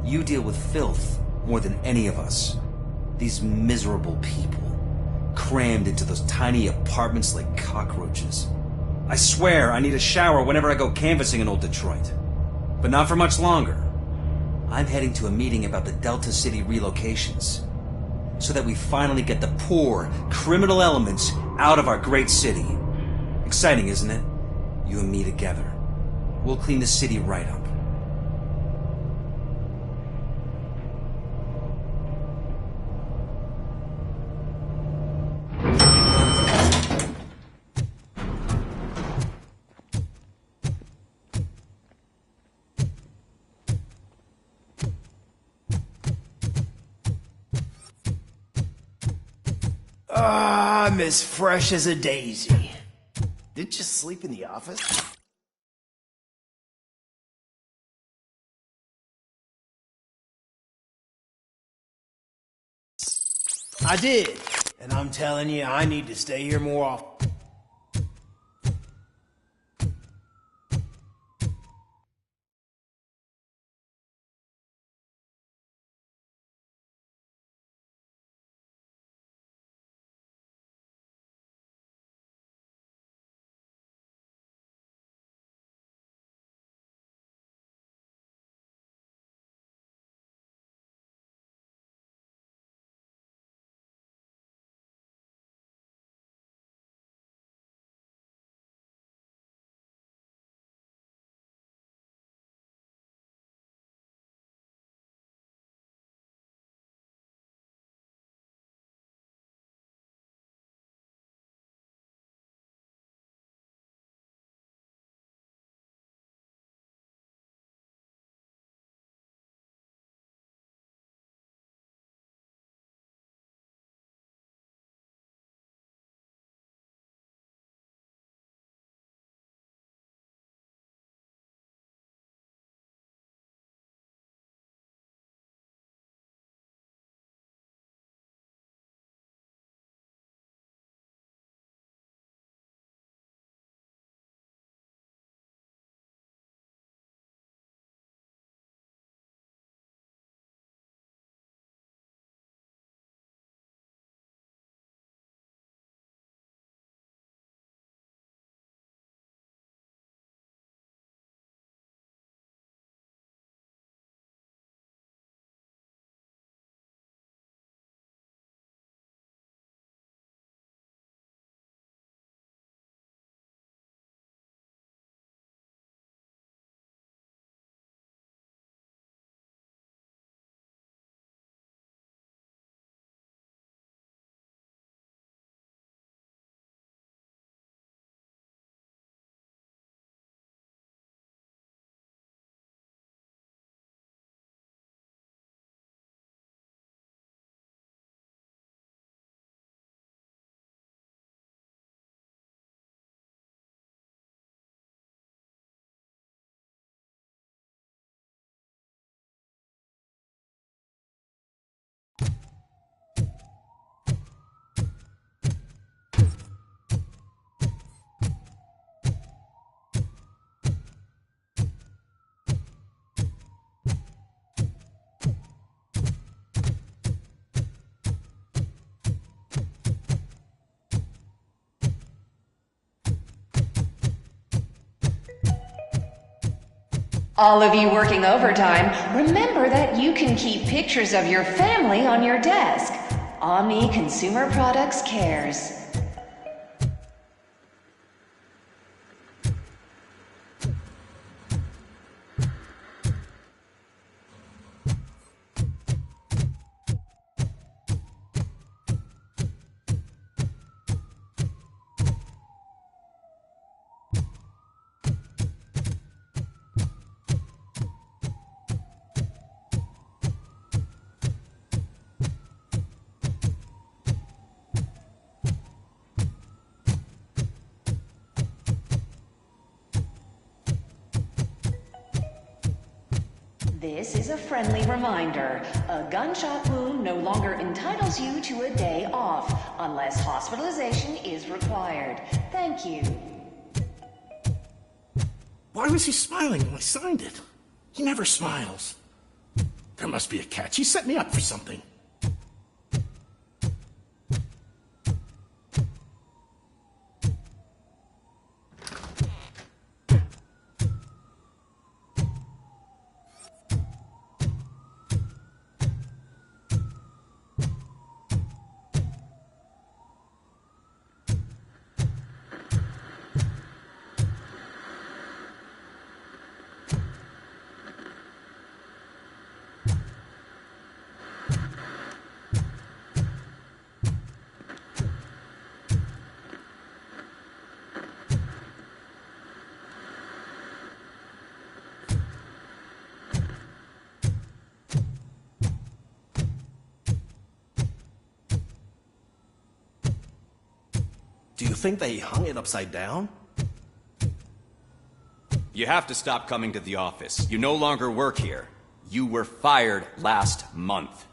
You deal with filth more than any of us. These miserable people, crammed into those tiny apartments like cockroaches. I swear I need a shower whenever I go canvassing in old Detroit. But not for much longer. I'm heading to a meeting about the Delta City relocations, so that we finally get the poor, criminal elements out of our great city. Exciting, isn't it? You and me together. We'll clean the city right up. I'm as fresh as a daisy. Did you sleep in the office? I did, and I'm telling you, I need to stay here more often. All of you working overtime, remember that you can keep pictures of your family on your desk. Omni Consumer Products cares. This is a friendly reminder. A gunshot wound no longer entitles you to a day off, unless hospitalization is required. Thank you. Why was he smiling when I signed it? He never smiles. There must be a catch. He set me up for something. Do you think they hung it upside down? You have to stop coming to the office. You no longer work here. You were fired last month.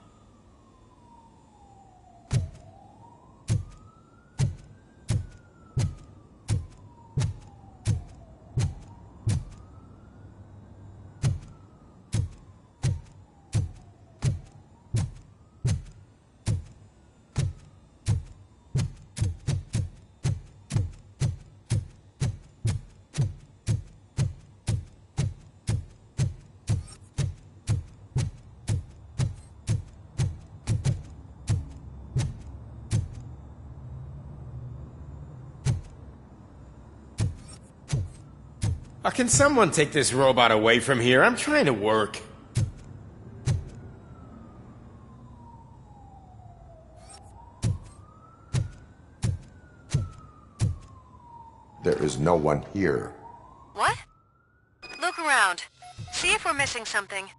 Can someone take this robot away from here? I'm trying to work. There is no one here. What? Look around. See if we're missing something.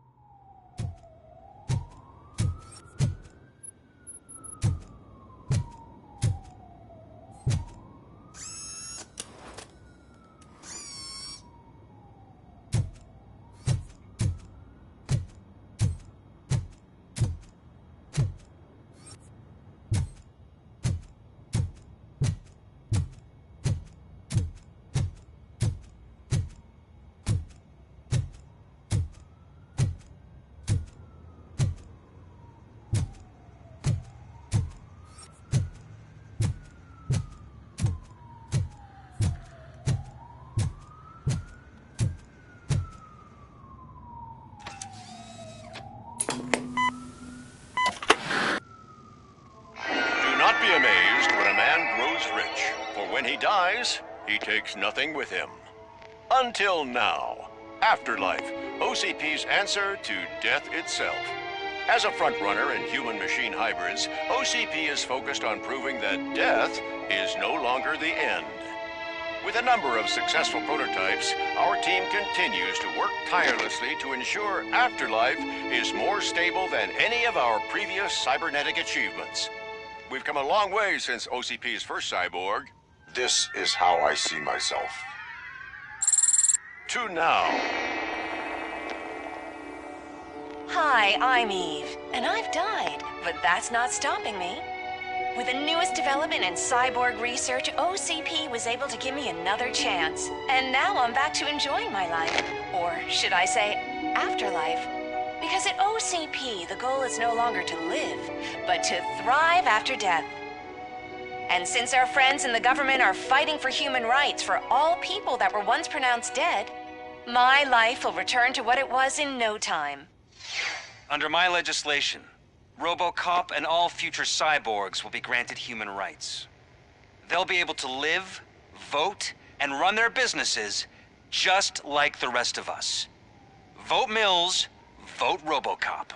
When he dies, he takes nothing with him. Until now. Afterlife, OCP's answer to death itself. As a frontrunner in human-machine hybrids, OCP is focused on proving that death is no longer the end. With a number of successful prototypes, our team continues to work tirelessly to ensure Afterlife is more stable than any of our previous cybernetic achievements. We've come a long way since OCP's first cyborg. This is how I see myself. To now. Hi, I'm Eve, and I've died, but that's not stopping me. With the newest development in cyborg research, OCP was able to give me another chance. And now I'm back to enjoying my life. Or should I say, afterlife. Because at OCP, the goal is no longer to live, but to thrive after death. And since our friends in the government are fighting for human rights for all people that were once pronounced dead, my life will return to what it was in no time. Under my legislation, Robocop and all future cyborgs will be granted human rights. They'll be able to live, vote, and run their businesses just like the rest of us. Vote Mills, vote Robocop.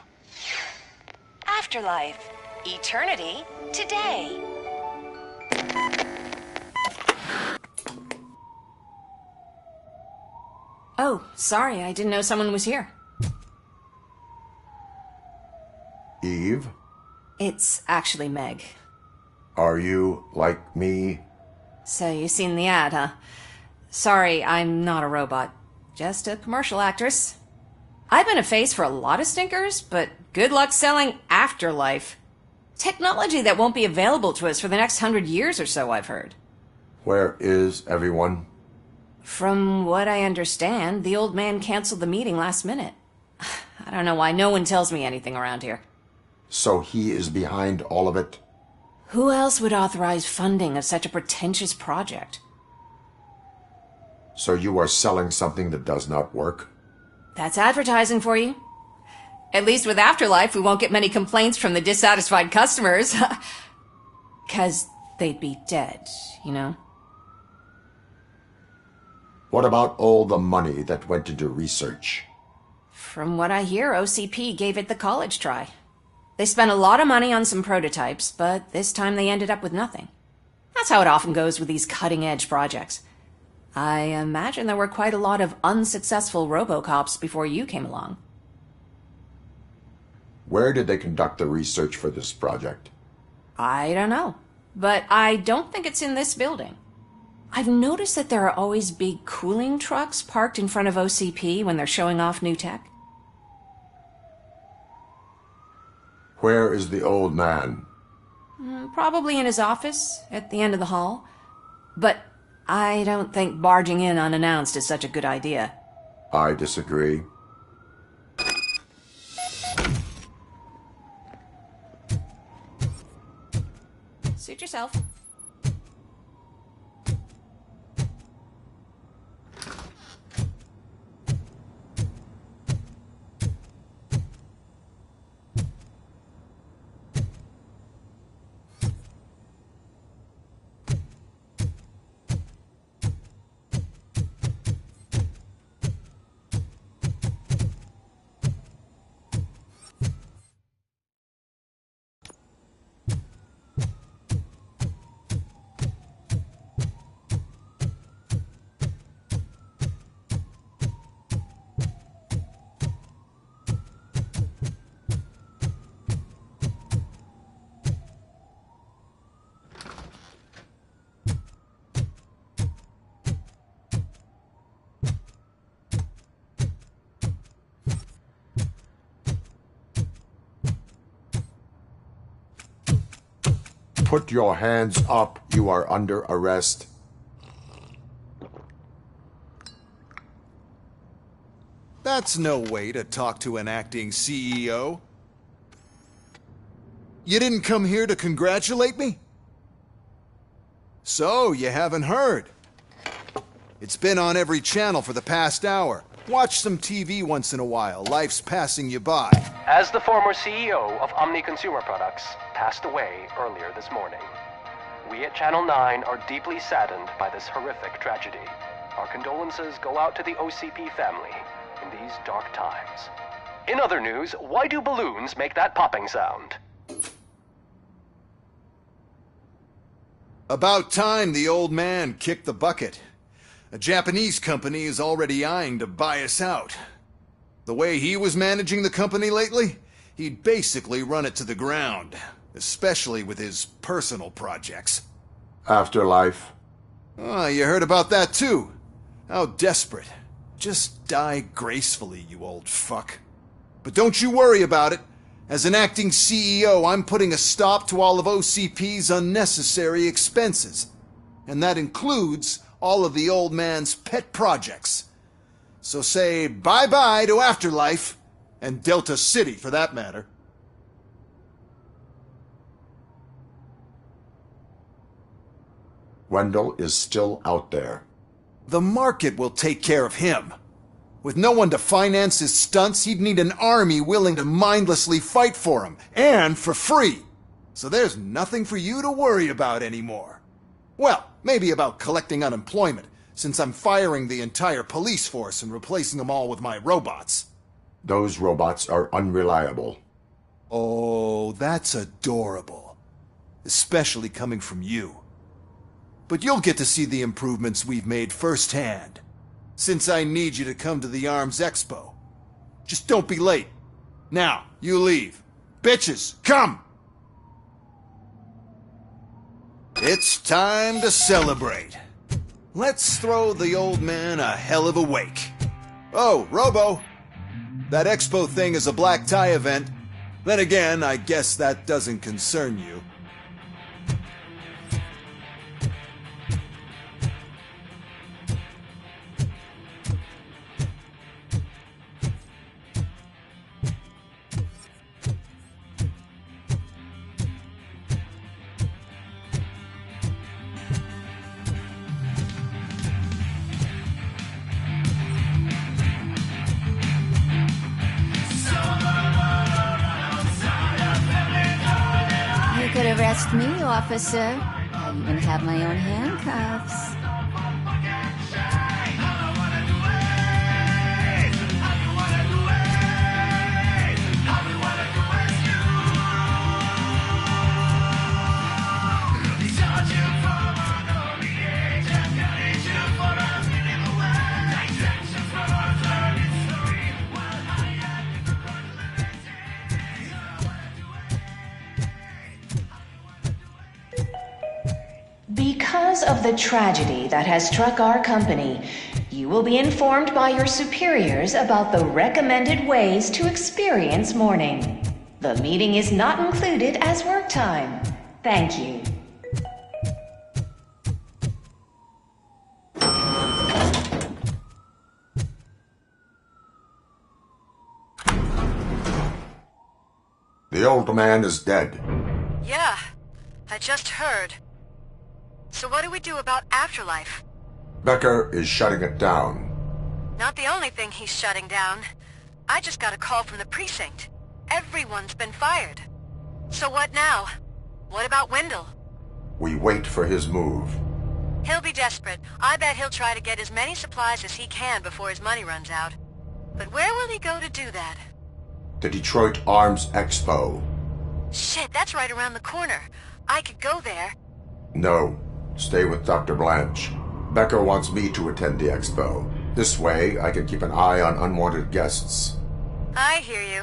Afterlife. Eternity. Today. Oh, sorry, I didn't know someone was here. Eve? It's actually Meg. Are you like me? So you've seen the ad, huh? Sorry, I'm not a robot. Just a commercial actress. I've been a face for a lot of stinkers, but good luck selling Afterlife. Technology that won't be available to us for the next 100 years or so, I've heard. Where is everyone? From what I understand, the old man canceled the meeting last minute. I don't know why no one tells me anything around here. So he is behind all of it? Who else would authorize funding of such a pretentious project? So you are selling something that does not work? That's advertising for you. At least with Afterlife, we won't get many complaints from the dissatisfied customers. 'Cause they'd be dead, you know? What about all the money that went into research? From what I hear, OCP gave it the college try. They spent a lot of money on some prototypes, but this time they ended up with nothing. That's how it often goes with these cutting-edge projects. I imagine there were quite a lot of unsuccessful Robocops before you came along. Where did they conduct the research for this project? I don't know, but I don't think it's in this building. I've noticed that there are always big cooling trucks parked in front of OCP when they're showing off new tech. Where is the old man? Probably in his office, at the end of the hall. But I don't think barging in unannounced is such a good idea. I disagree. Suit yourself. Put your hands up. You are under arrest. That's no way to talk to an acting CEO. You didn't come here to congratulate me? So, you haven't heard. It's been on every channel for the past hour. Watch some TV once in a while. Life's passing you by. As the former CEO of Omni Consumer Products passed away earlier this morning, we at Channel 9 are deeply saddened by this horrific tragedy. Our condolences go out to the OCP family in these dark times. In other news, why do balloons make that popping sound? About time the old man kicked the bucket. A Japanese company is already eyeing to buy us out. The way he was managing the company lately, he'd basically run it to the ground, especially with his personal projects. Afterlife. Oh, you heard about that too. How desperate. Just die gracefully, you old fuck. But don't you worry about it. As an acting CEO, I'm putting a stop to all of OCP's unnecessary expenses. And that includes all of the old man's pet projects. So say bye-bye to Afterlife, and Delta City for that matter. Wendell is still out there. The market will take care of him. With no one to finance his stunts, he'd need an army willing to mindlessly fight for him, and for free. So there's nothing for you to worry about anymore. Well, maybe about collecting unemployment, since I'm firing the entire police force and replacing them all with my robots. Those robots are unreliable. Oh, that's adorable. Especially coming from you. But you'll get to see the improvements we've made firsthand, since I need you to come to the Arms Expo. Just don't be late. Now, you leave. Bitches, come! It's time to celebrate. Let's throw the old man a hell of a wake. Oh, Robo! That expo thing is a black tie event. Then again, I guess that doesn't concern you. You could arrest me, officer. I even have my own handcuffs. Because of the tragedy that has struck our company, you will be informed by your superiors about the recommended ways to experience mourning. The meeting is not included as work time. Thank you. The old man is dead. Yeah, I just heard. So what do we do about afterlife? Becker is shutting it down. Not the only thing he's shutting down. I just got a call from the precinct. Everyone's been fired. So what now? What about Wendell? We wait for his move. He'll be desperate. I bet he'll try to get as many supplies as he can before his money runs out. But where will he go to do that? The Detroit Arms Expo. Shit, that's right around the corner. I could go there. No. Stay with Dr. Blanche. Becker wants me to attend the expo. This way, I can keep an eye on unwanted guests. I hear you.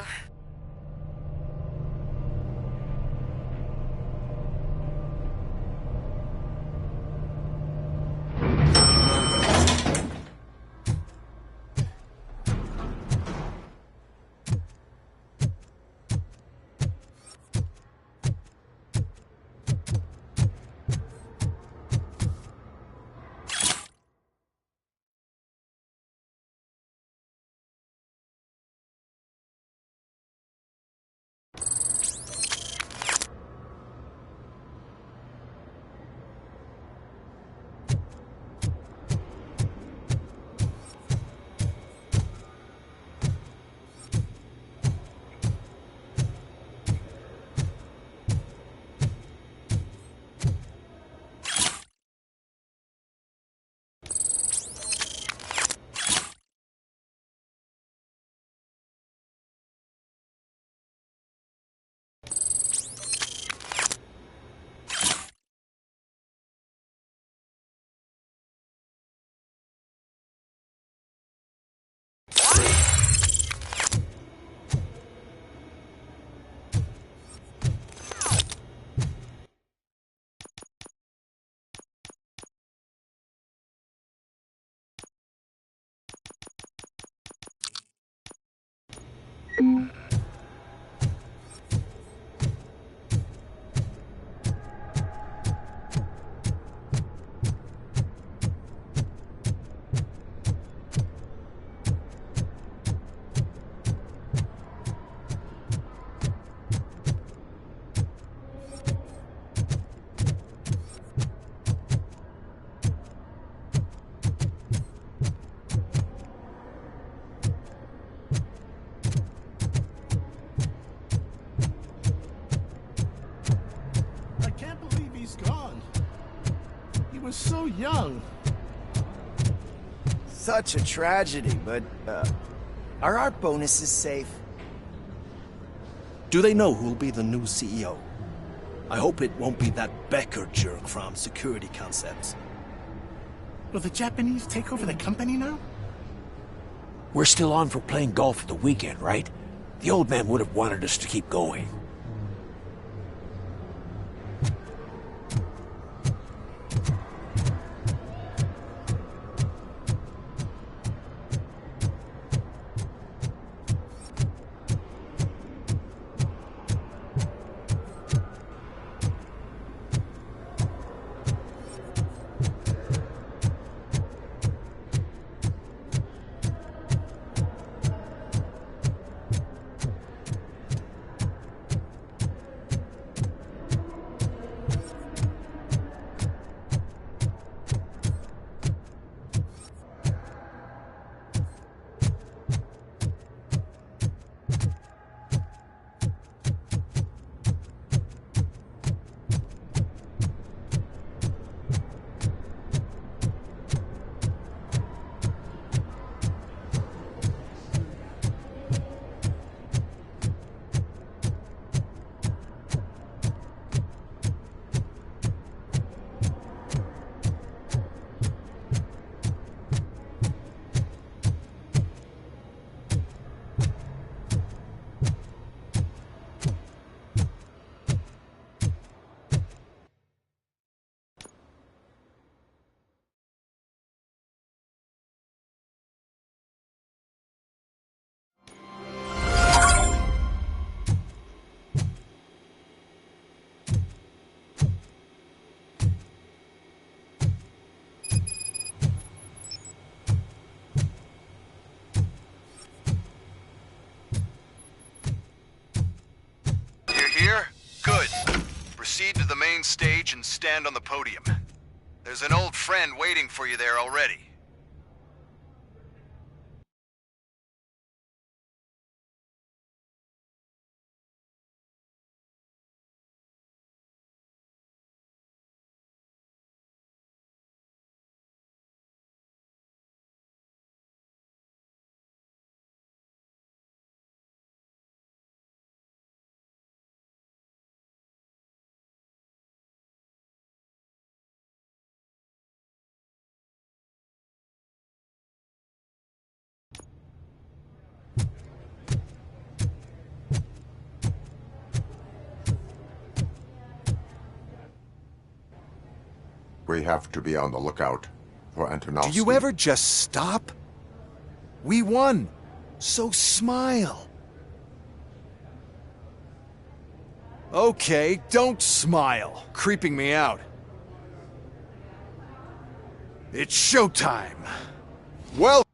So young. Such a tragedy, but, are our bonuses safe? Do they know who'll be the new CEO? I hope it won't be that Becker jerk from Security Concepts. Will the Japanese take over the company now? We're still on for playing golf at the weekend, right? The old man would have wanted us to keep going. proceed to the main stage and stand on the podium. There's an old friend waiting for you there already. We have to be on the lookout for Antonovsky. Do you ever just stop? We won, so smile. Okay, don't smile. Creeping me out. It's showtime. Well...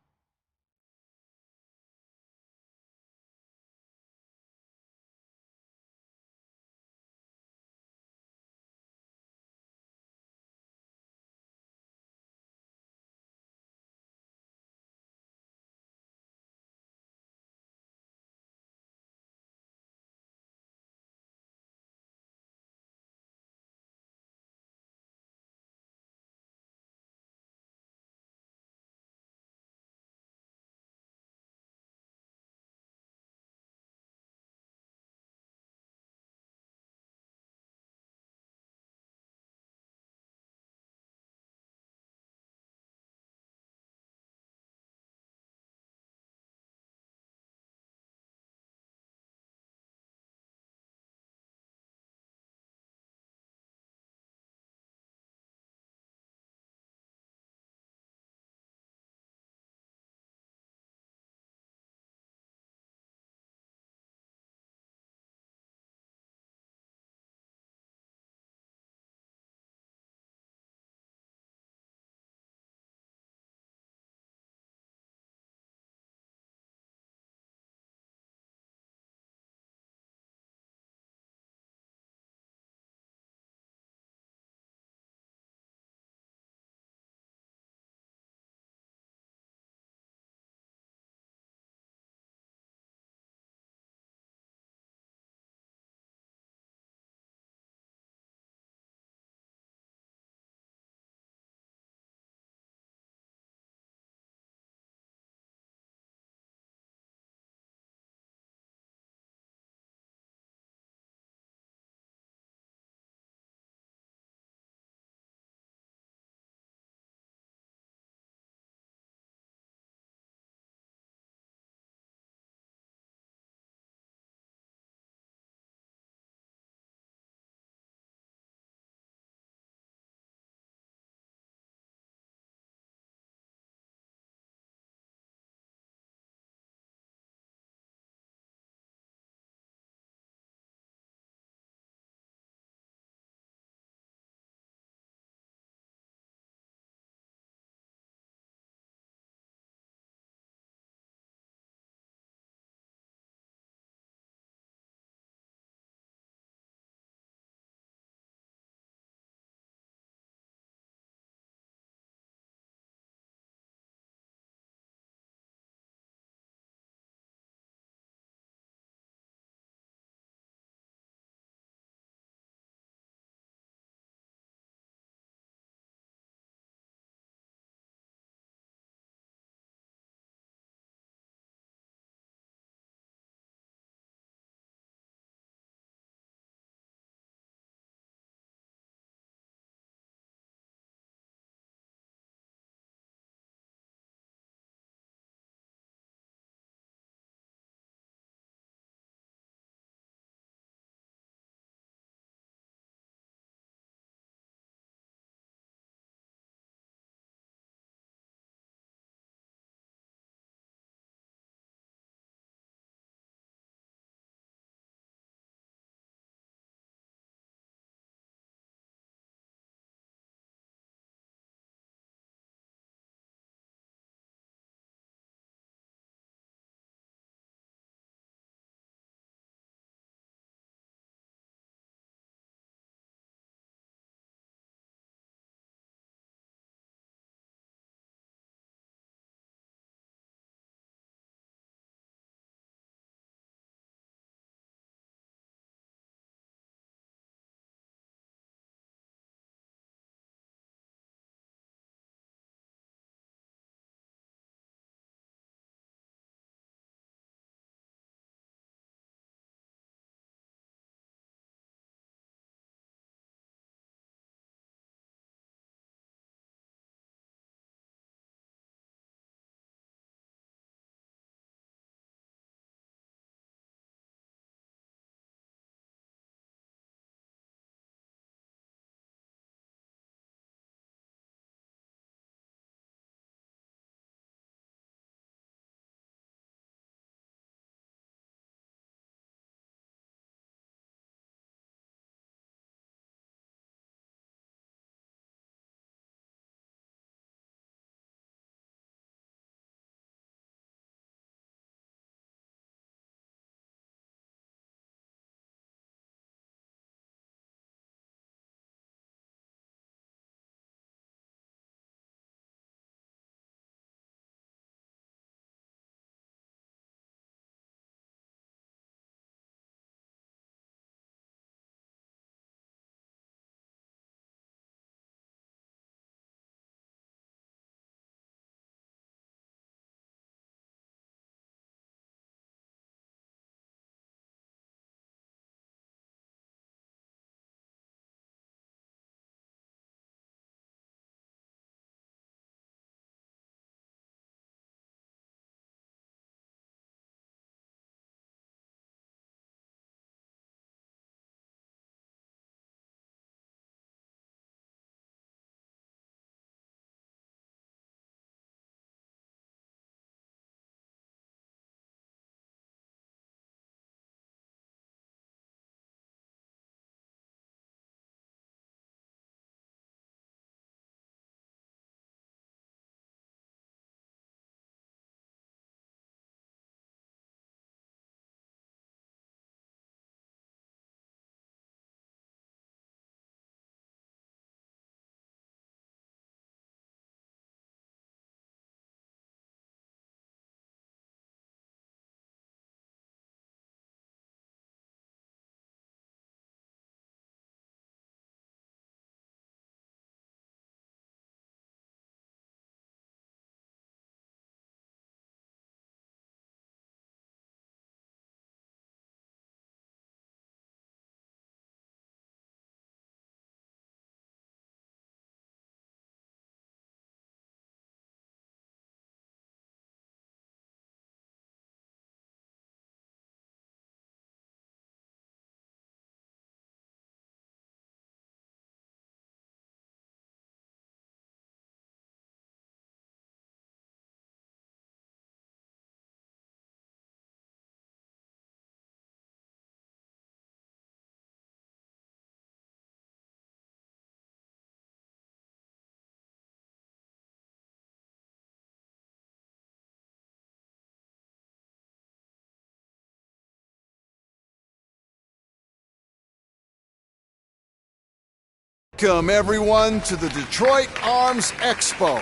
Welcome, everyone, to the Detroit Arms Expo,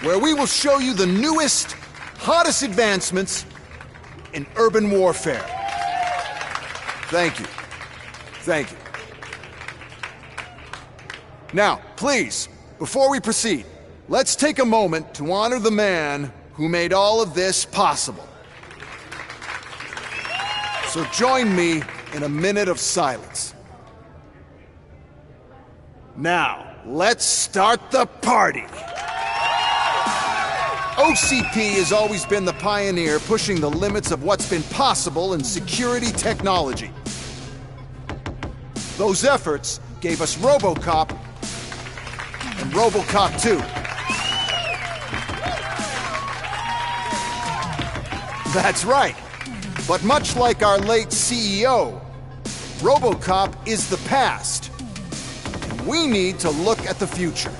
where we will show you the newest, hottest advancements in urban warfare. Thank you. Thank you. Now, please, before we proceed, let's take a moment to honor the man who made all of this possible. So join me in a minute of silence. Now, let's start the party! OCP has always been the pioneer pushing the limits of what's been possible in security technology. Those efforts gave us Robocop and Robocop 2. That's right. But much like our late CEO, Robocop is the past. We need to look at the future.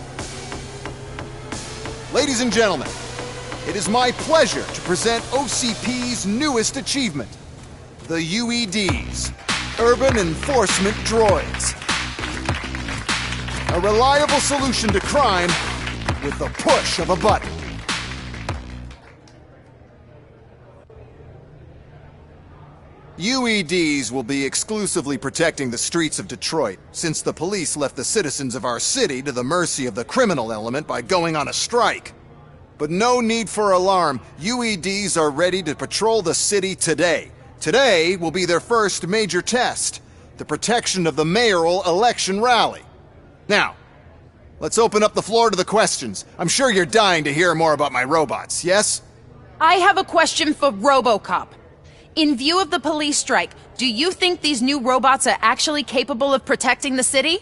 Ladies and gentlemen, it is my pleasure to present OCP's newest achievement, the UEDs, Urban Enforcement Droids. A reliable solution to crime with the push of a button. UEDs will be exclusively protecting the streets of Detroit, since the police left the citizens of our city to the mercy of the criminal element by going on a strike. But no need for alarm. UEDs are ready to patrol the city today. Today will be their first major test, the protection of the mayoral election rally. Now, let's open up the floor to the questions. I'm sure you're dying to hear more about my robots, yes? I have a question for Robocop. In view of the police strike, do you think these new robots are actually capable of protecting the city?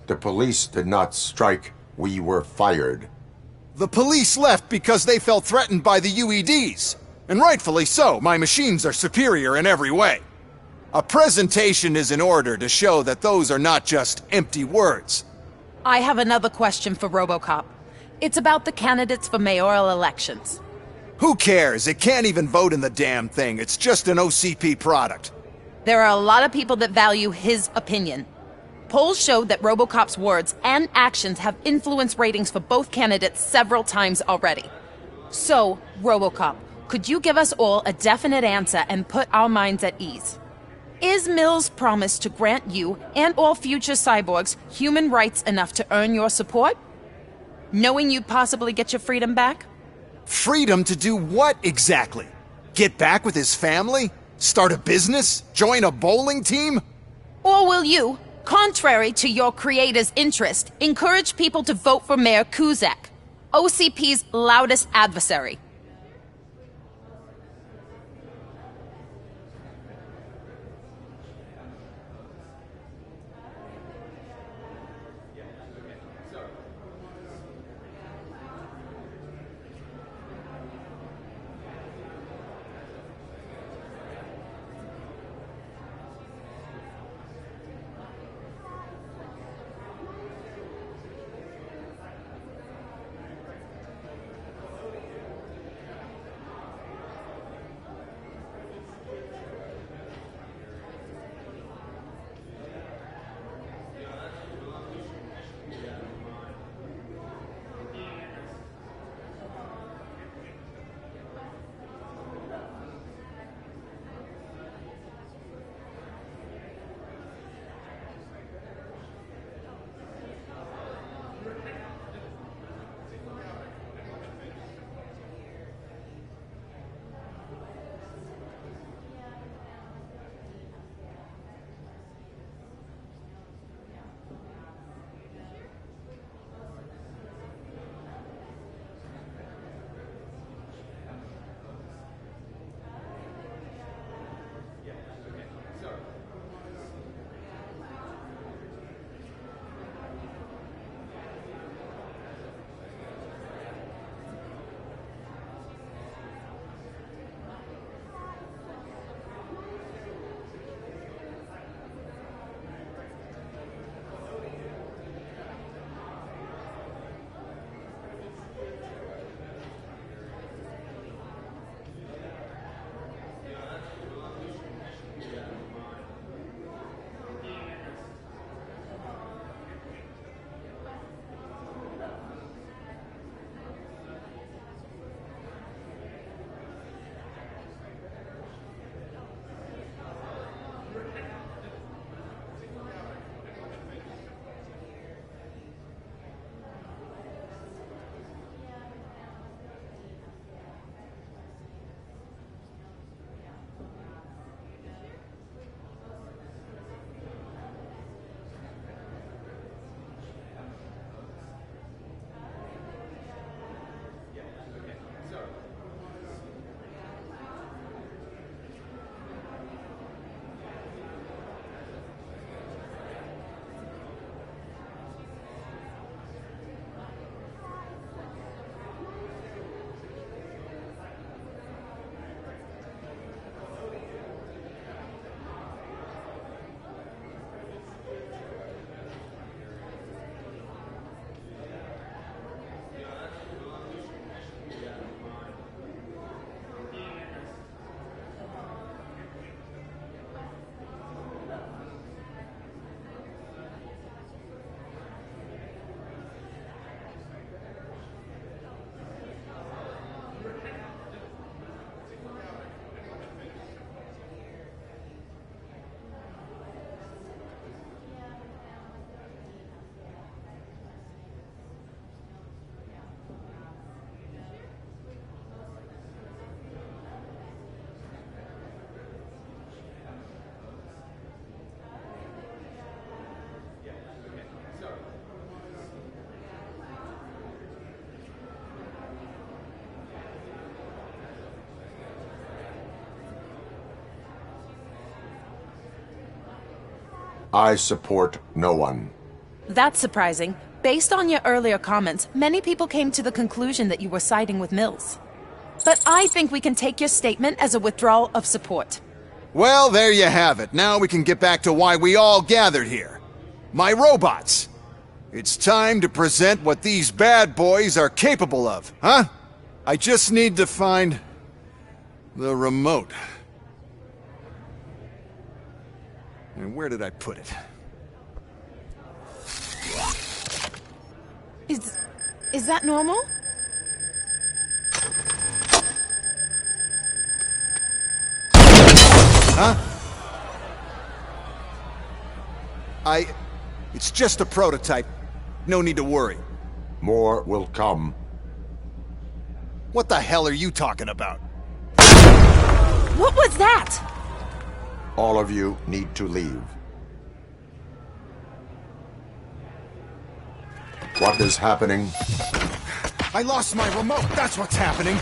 The police did not strike. We were fired. The police left because they felt threatened by the UEDs. And rightfully so. My machines are superior in every way. A presentation is in order to show that those are not just empty words. I have another question for Robocop. It's about the candidates for mayoral elections. Who cares? It can't even vote in the damn thing. It's just an OCP product. There are a lot of people that value his opinion. Polls showed that Robocop's words and actions have influenced ratings for both candidates several times already. So, Robocop, could you give us all a definite answer and put our minds at ease? Is Mills' promise to grant you and all future cyborgs human rights enough to earn your support? Knowing you'd possibly get your freedom back? Freedom to do what exactly? Get back with his family? Start a business? Join a bowling team? Or will you, contrary to your creator's interest, encourage people to vote for Mayor Kuzak, OCP's loudest adversary? I support no one. That's surprising. Based on your earlier comments, many people came to the conclusion that you were siding with Mills. But I think we can take your statement as a withdrawal of support. Well, there you have it. Now we can get back to why we all gathered here. My robots. It's time to present what these bad boys are capable of, huh? I just need to find the remote. And where did I put it? Is that normal? Huh? It's just a prototype. No need to worry. More will come. What the hell are you talking about? What was that? All of you need to leave. What is happening? I lost my remote. That's what's happening.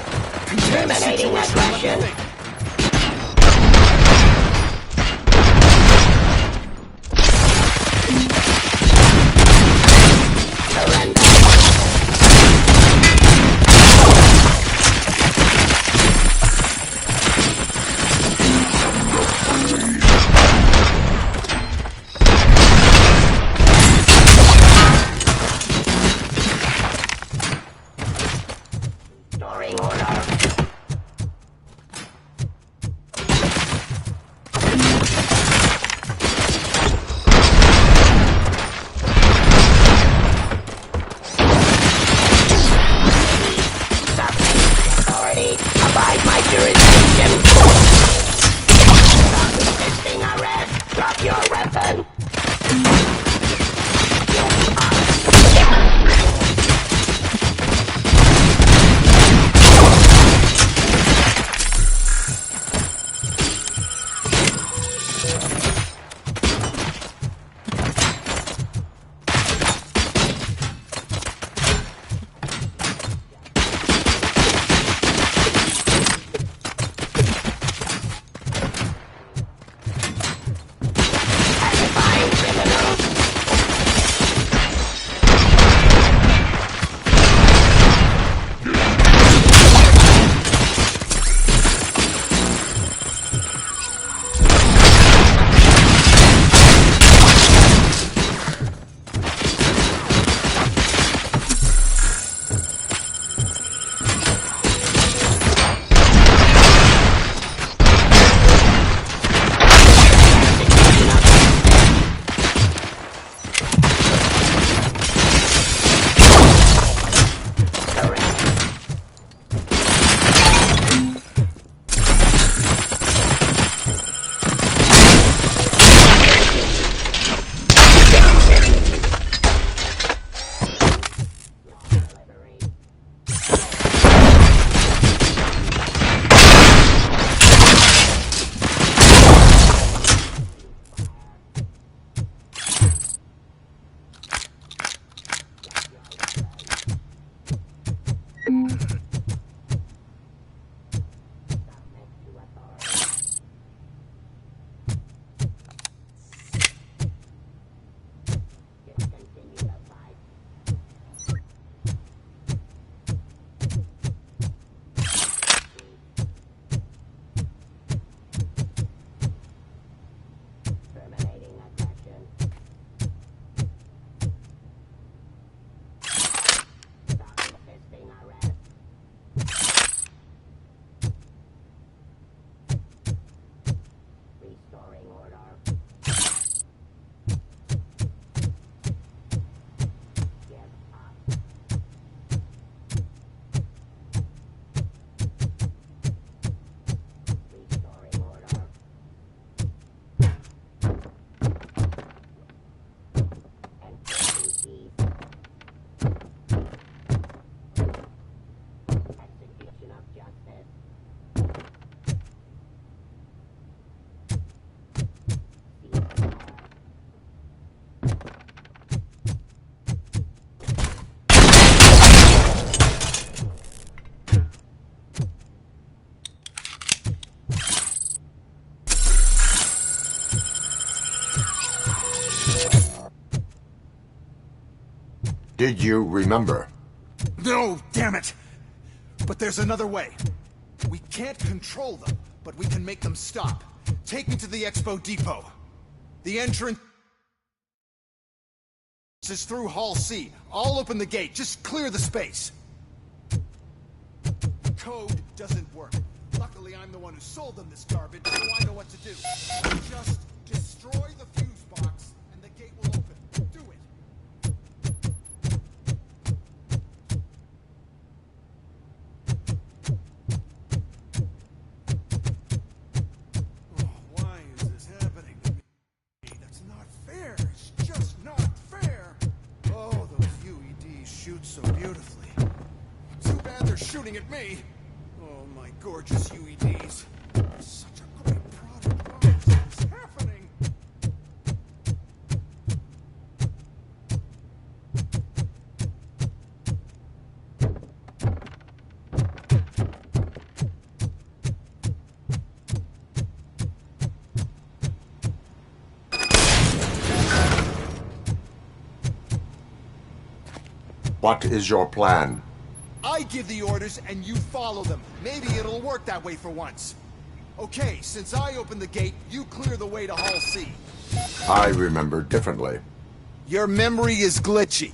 Contain the situation. Let me think. Did you remember? No, damn it! But there's another way. We can't control them, but we can make them stop. Take me to the Expo Depot. The entrance is through Hall C. I'll open the gate. Just clear the space. Code doesn't work. Luckily, I'm the one who sold them this garbage, so I know what to do. Just destroy the fuse box, and the gate will open. Do it. Oh, why is this happening to me? That's not fair. It's just not fair. Oh, those UEDs shoot so beautifully. Too bad they're shooting at me. Oh, my gorgeous UEDs. Such a great product. Why is this happening? What is your plan? I give the orders and you follow them. Maybe it'll work that way for once. Okay, since I opened the gate, you clear the way to Hall C. I remember differently. Your memory is glitchy.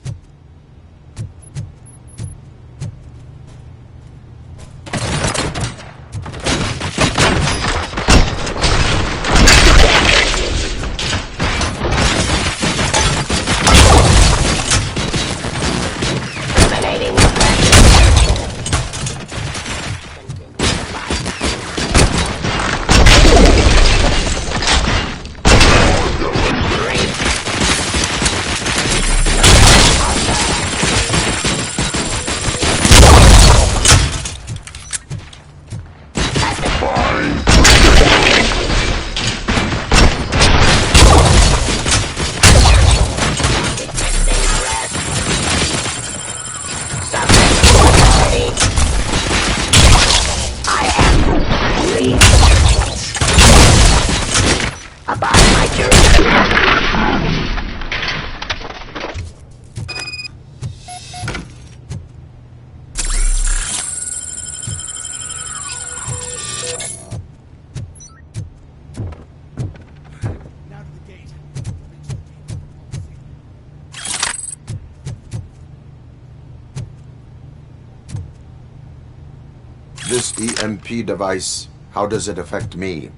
This EMP device, how does it affect me?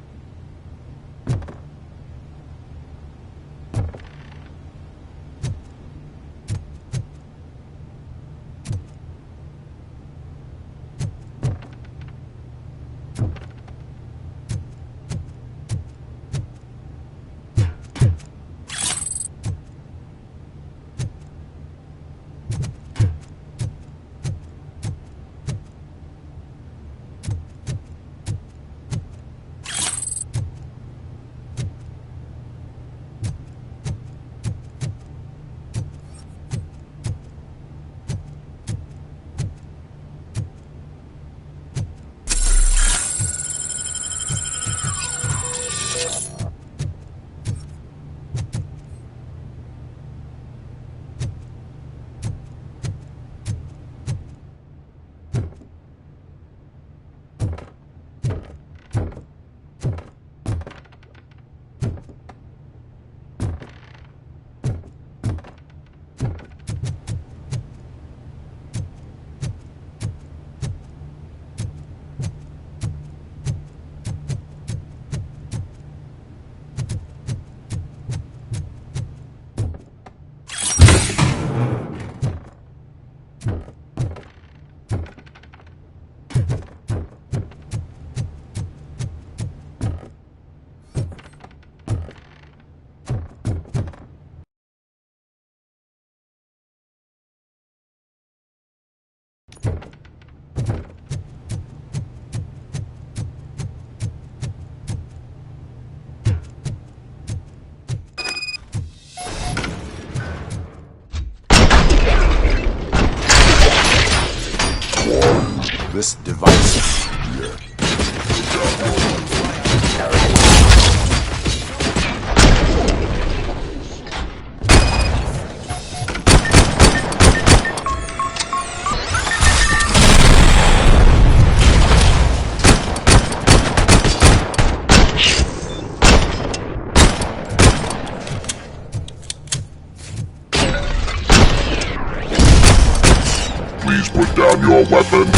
This device here. Please put down your weapon.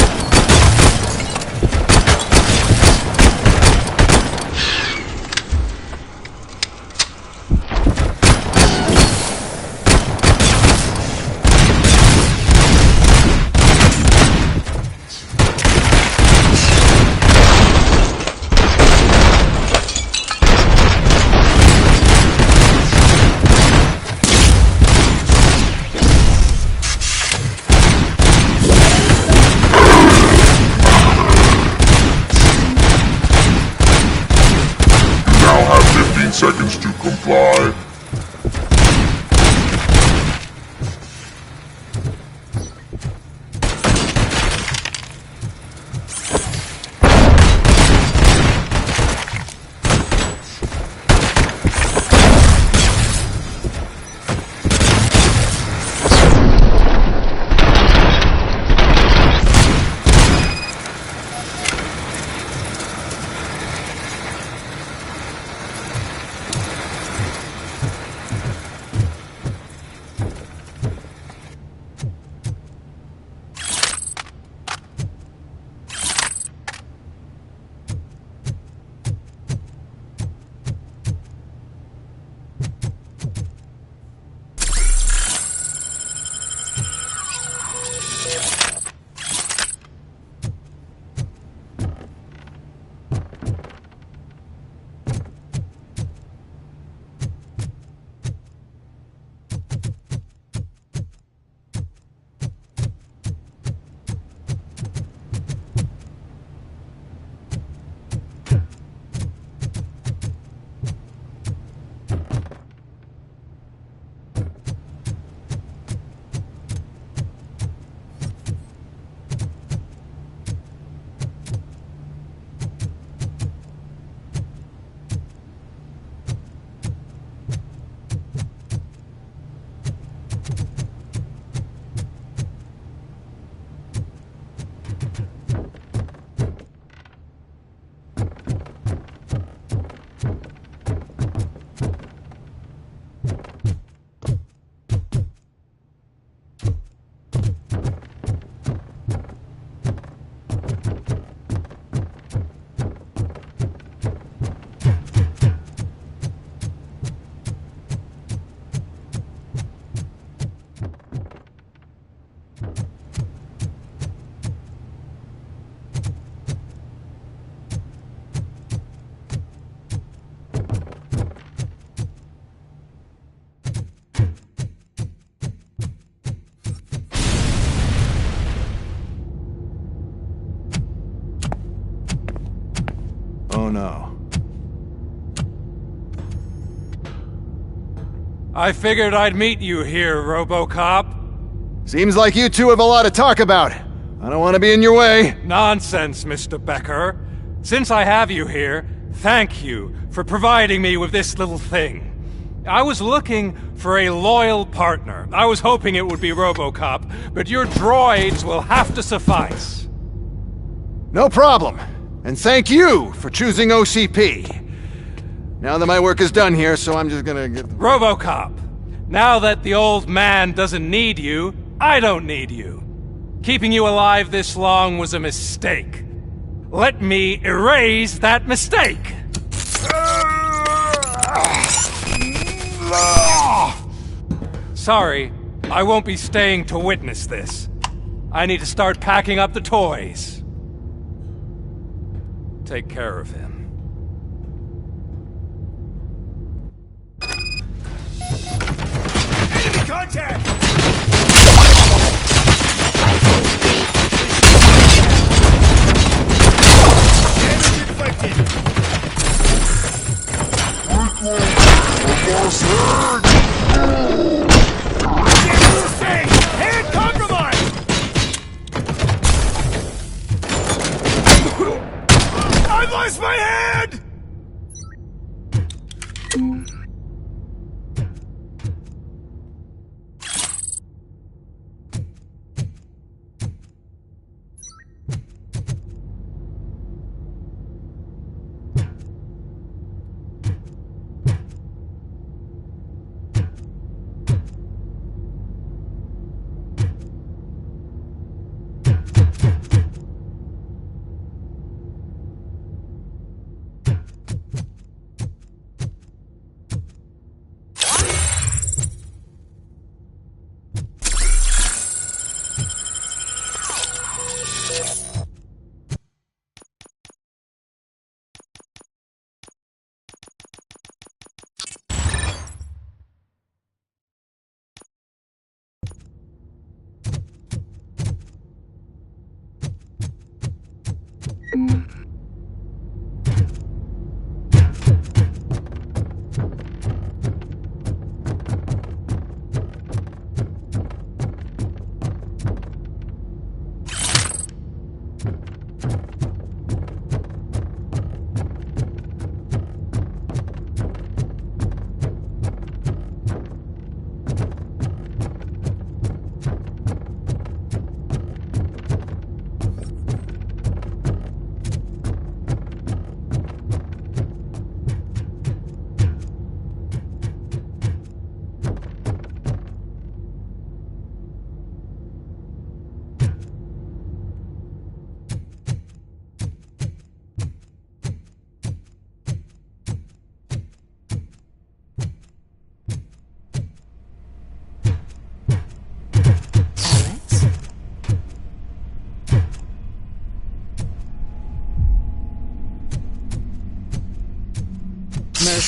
Seconds to comply. Oh no. I figured I'd meet you here, Robocop. Seems like you two have a lot to talk about. I don't want to be in your way. Nonsense, Mr. Becker. Since I have you here, thank you for providing me with this little thing. I was looking for a loyal partner. I was hoping it would be Robocop, but your droids will have to suffice. No problem. And thank you for choosing OCP. Now that my work is done here, so I'm just gonna get... Robocop, now that the old man doesn't need you, I don't need you. Keeping you alive this long was a mistake. Let me erase that mistake! Sorry, I won't be staying to witness this. I need to start packing up the toys. Take care of him. Enemy contact! Damage inflicted! Hand compromised! I've lost my hand!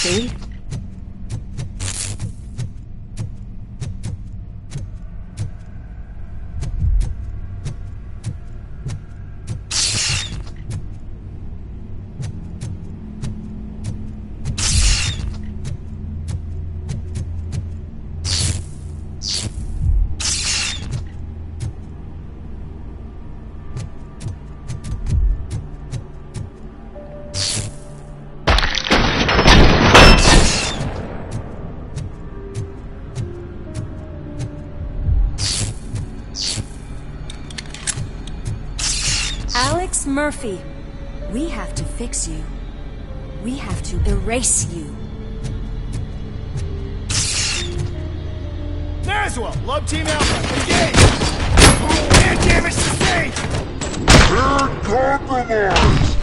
See? Alex Murphy, we have to fix you. We have to erase you. Naswell, Love Team Alpha, engage! Man damage sustained! They're compromised!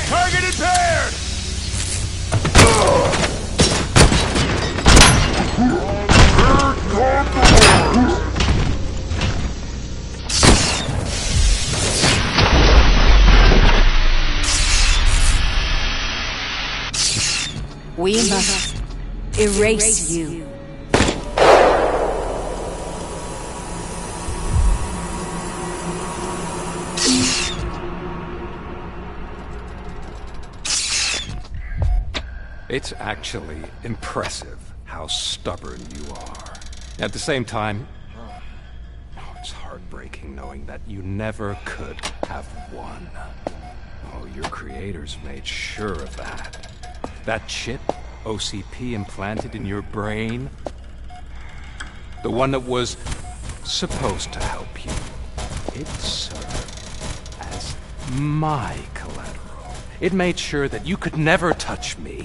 Target impaired! We must erase you. It's actually impressive how stubborn you are. At the same time, it's heartbreaking knowing that you never could have won. Oh, your creators made sure of that. That chip OCP implanted in your brain, the one that was supposed to help you, it served as my collateral. It made sure that you could never touch me.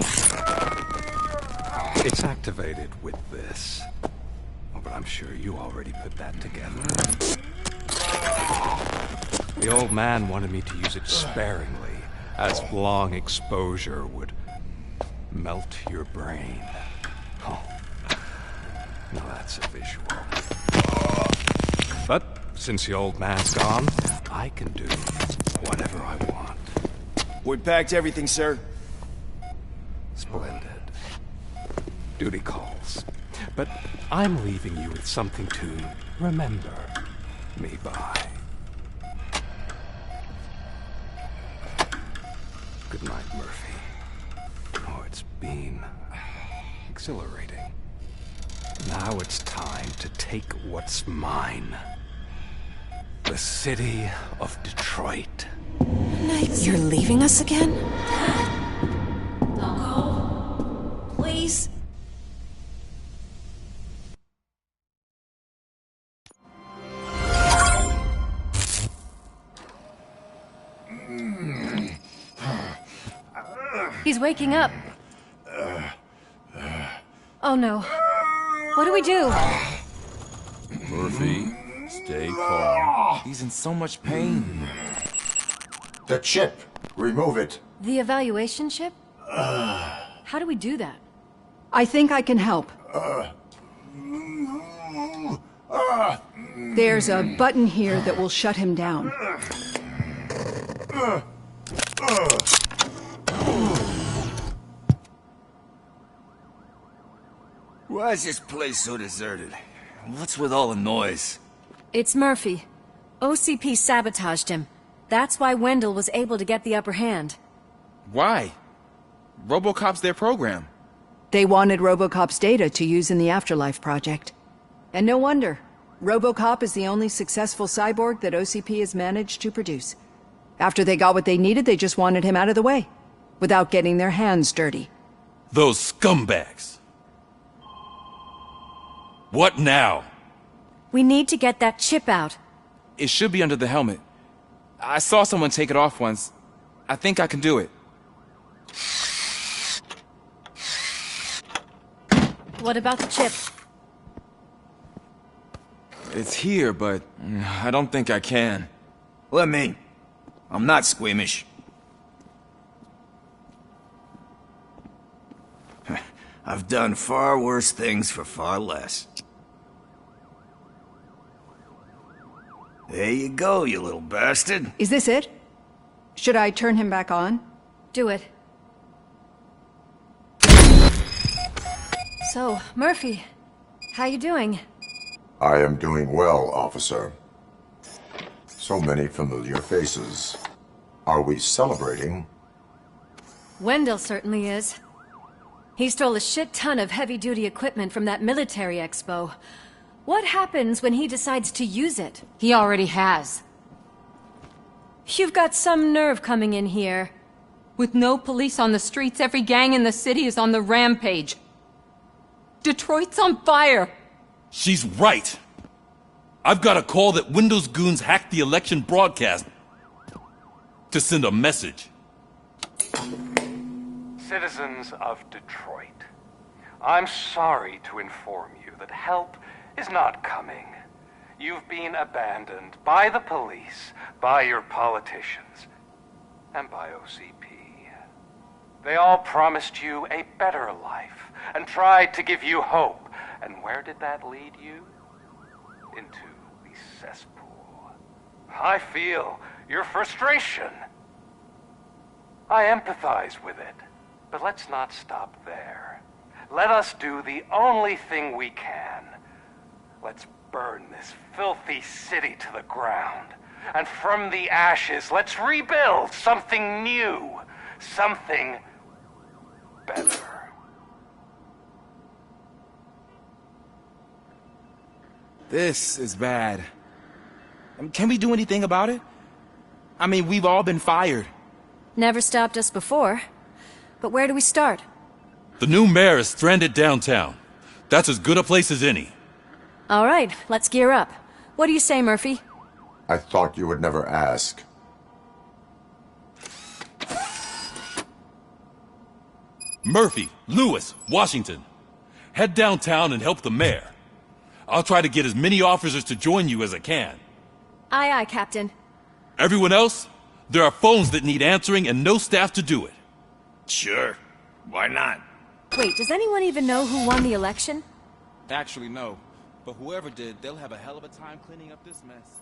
It's activated with this. Oh, but I'm sure you already put that together. The old man wanted me to use it sparingly, as long exposure would melt your brain. Oh, now that's a visual. But since the old man's gone, I can do whatever I want. We packed everything, sir. Splendid. Duty calls. But I'm leaving you with something to remember me by. Good night, Murphy. Oh, it's been exhilarating. Now it's time to take what's mine. The city of Detroit. You're leaving us again? Don't go. Please. He's waking up. Oh no. What do we do? Murphy, stay calm. He's in so much pain. The chip. Remove it. The evaluation chip? How do we do that? I think I can help. There's a button here that will shut him down. Why is this place so deserted? What's with all the noise? It's Murphy. OCP sabotaged him. That's why Wendell was able to get the upper hand. Why? Robocop's their program. They wanted Robocop's data to use in the Afterlife project. And no wonder. Robocop is the only successful cyborg that OCP has managed to produce. After they got what they needed, they just wanted him out of the way, without getting their hands dirty. Those scumbags. What now? We need to get that chip out. It should be under the helmet. I saw someone take it off once. I think I can do it. What about the chip? It's here, but I don't think I can. Let me. I'm not squeamish. I've done far worse things for far less. There you go, you little bastard. Is this it? Should I turn him back on? Do it. So, Murphy, how you doing? I am doing well, officer. So many familiar faces. Are we celebrating? Wendell certainly is. He stole a shit ton of heavy-duty equipment from that military expo. What happens when he decides to use it? He already has. You've got some nerve coming in here. With no police on the streets, every gang in the city is on the rampage. Detroit's on fire! She's right! I've got a call that Windows goons hacked the election broadcast to send a message. Citizens of Detroit, I'm sorry to inform you that help is not coming. You've been abandoned by the police, by your politicians, and by OCP. They all promised you a better life and tried to give you hope. And where did that lead you? Into the cesspool. I feel your frustration. I empathize with it. But let's not stop there. Let us do the only thing we can. Let's burn this filthy city to the ground. And from the ashes, let's rebuild something new. Something better. This is bad. Can we do anything about it? I mean, we've all been fired. Never stopped us before. But where do we start? The new mayor is stranded downtown. That's as good a place as any. All right, let's gear up. What do you say, Murphy? I thought you would never ask. Murphy, Lewis, Washington. Head downtown and help the mayor. I'll try to get as many officers to join you as I can. Aye, aye, Captain. Everyone else? There are phones that need answering and no staff to do it. Sure. Why not? Wait, does anyone even know who won the election? Actually, no. But whoever did, they'll have a hell of a time cleaning up this mess.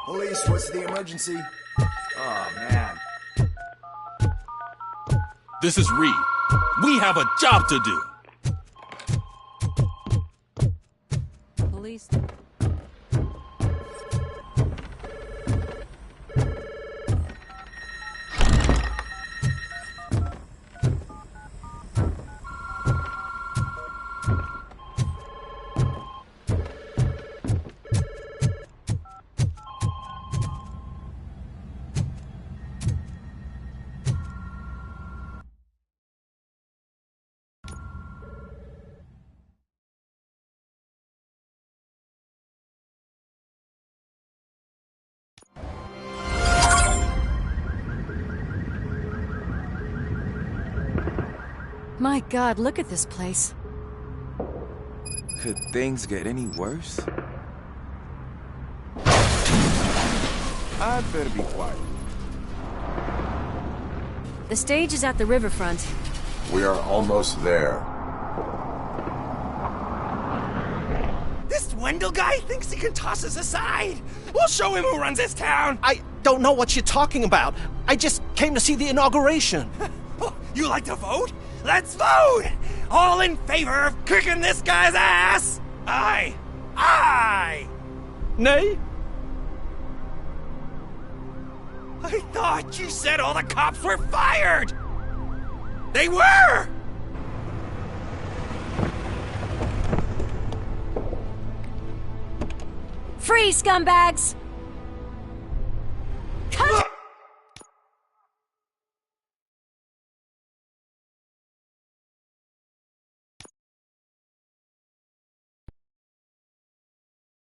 Police, what's the emergency? Oh, man. This is Reed. We have a job to do. Police. My God, look at this place. Could things get any worse? I'd better be quiet. The stage is at the riverfront. We are almost there. Wendell guy thinks he can toss us aside. We'll show him who runs this town. I don't know what you're talking about. I just came to see the inauguration. You like to vote? Let's vote! All in favor of kicking this guy's ass? Aye. Aye! Nay? I thought you said all the cops were fired! They were! Free, scumbags!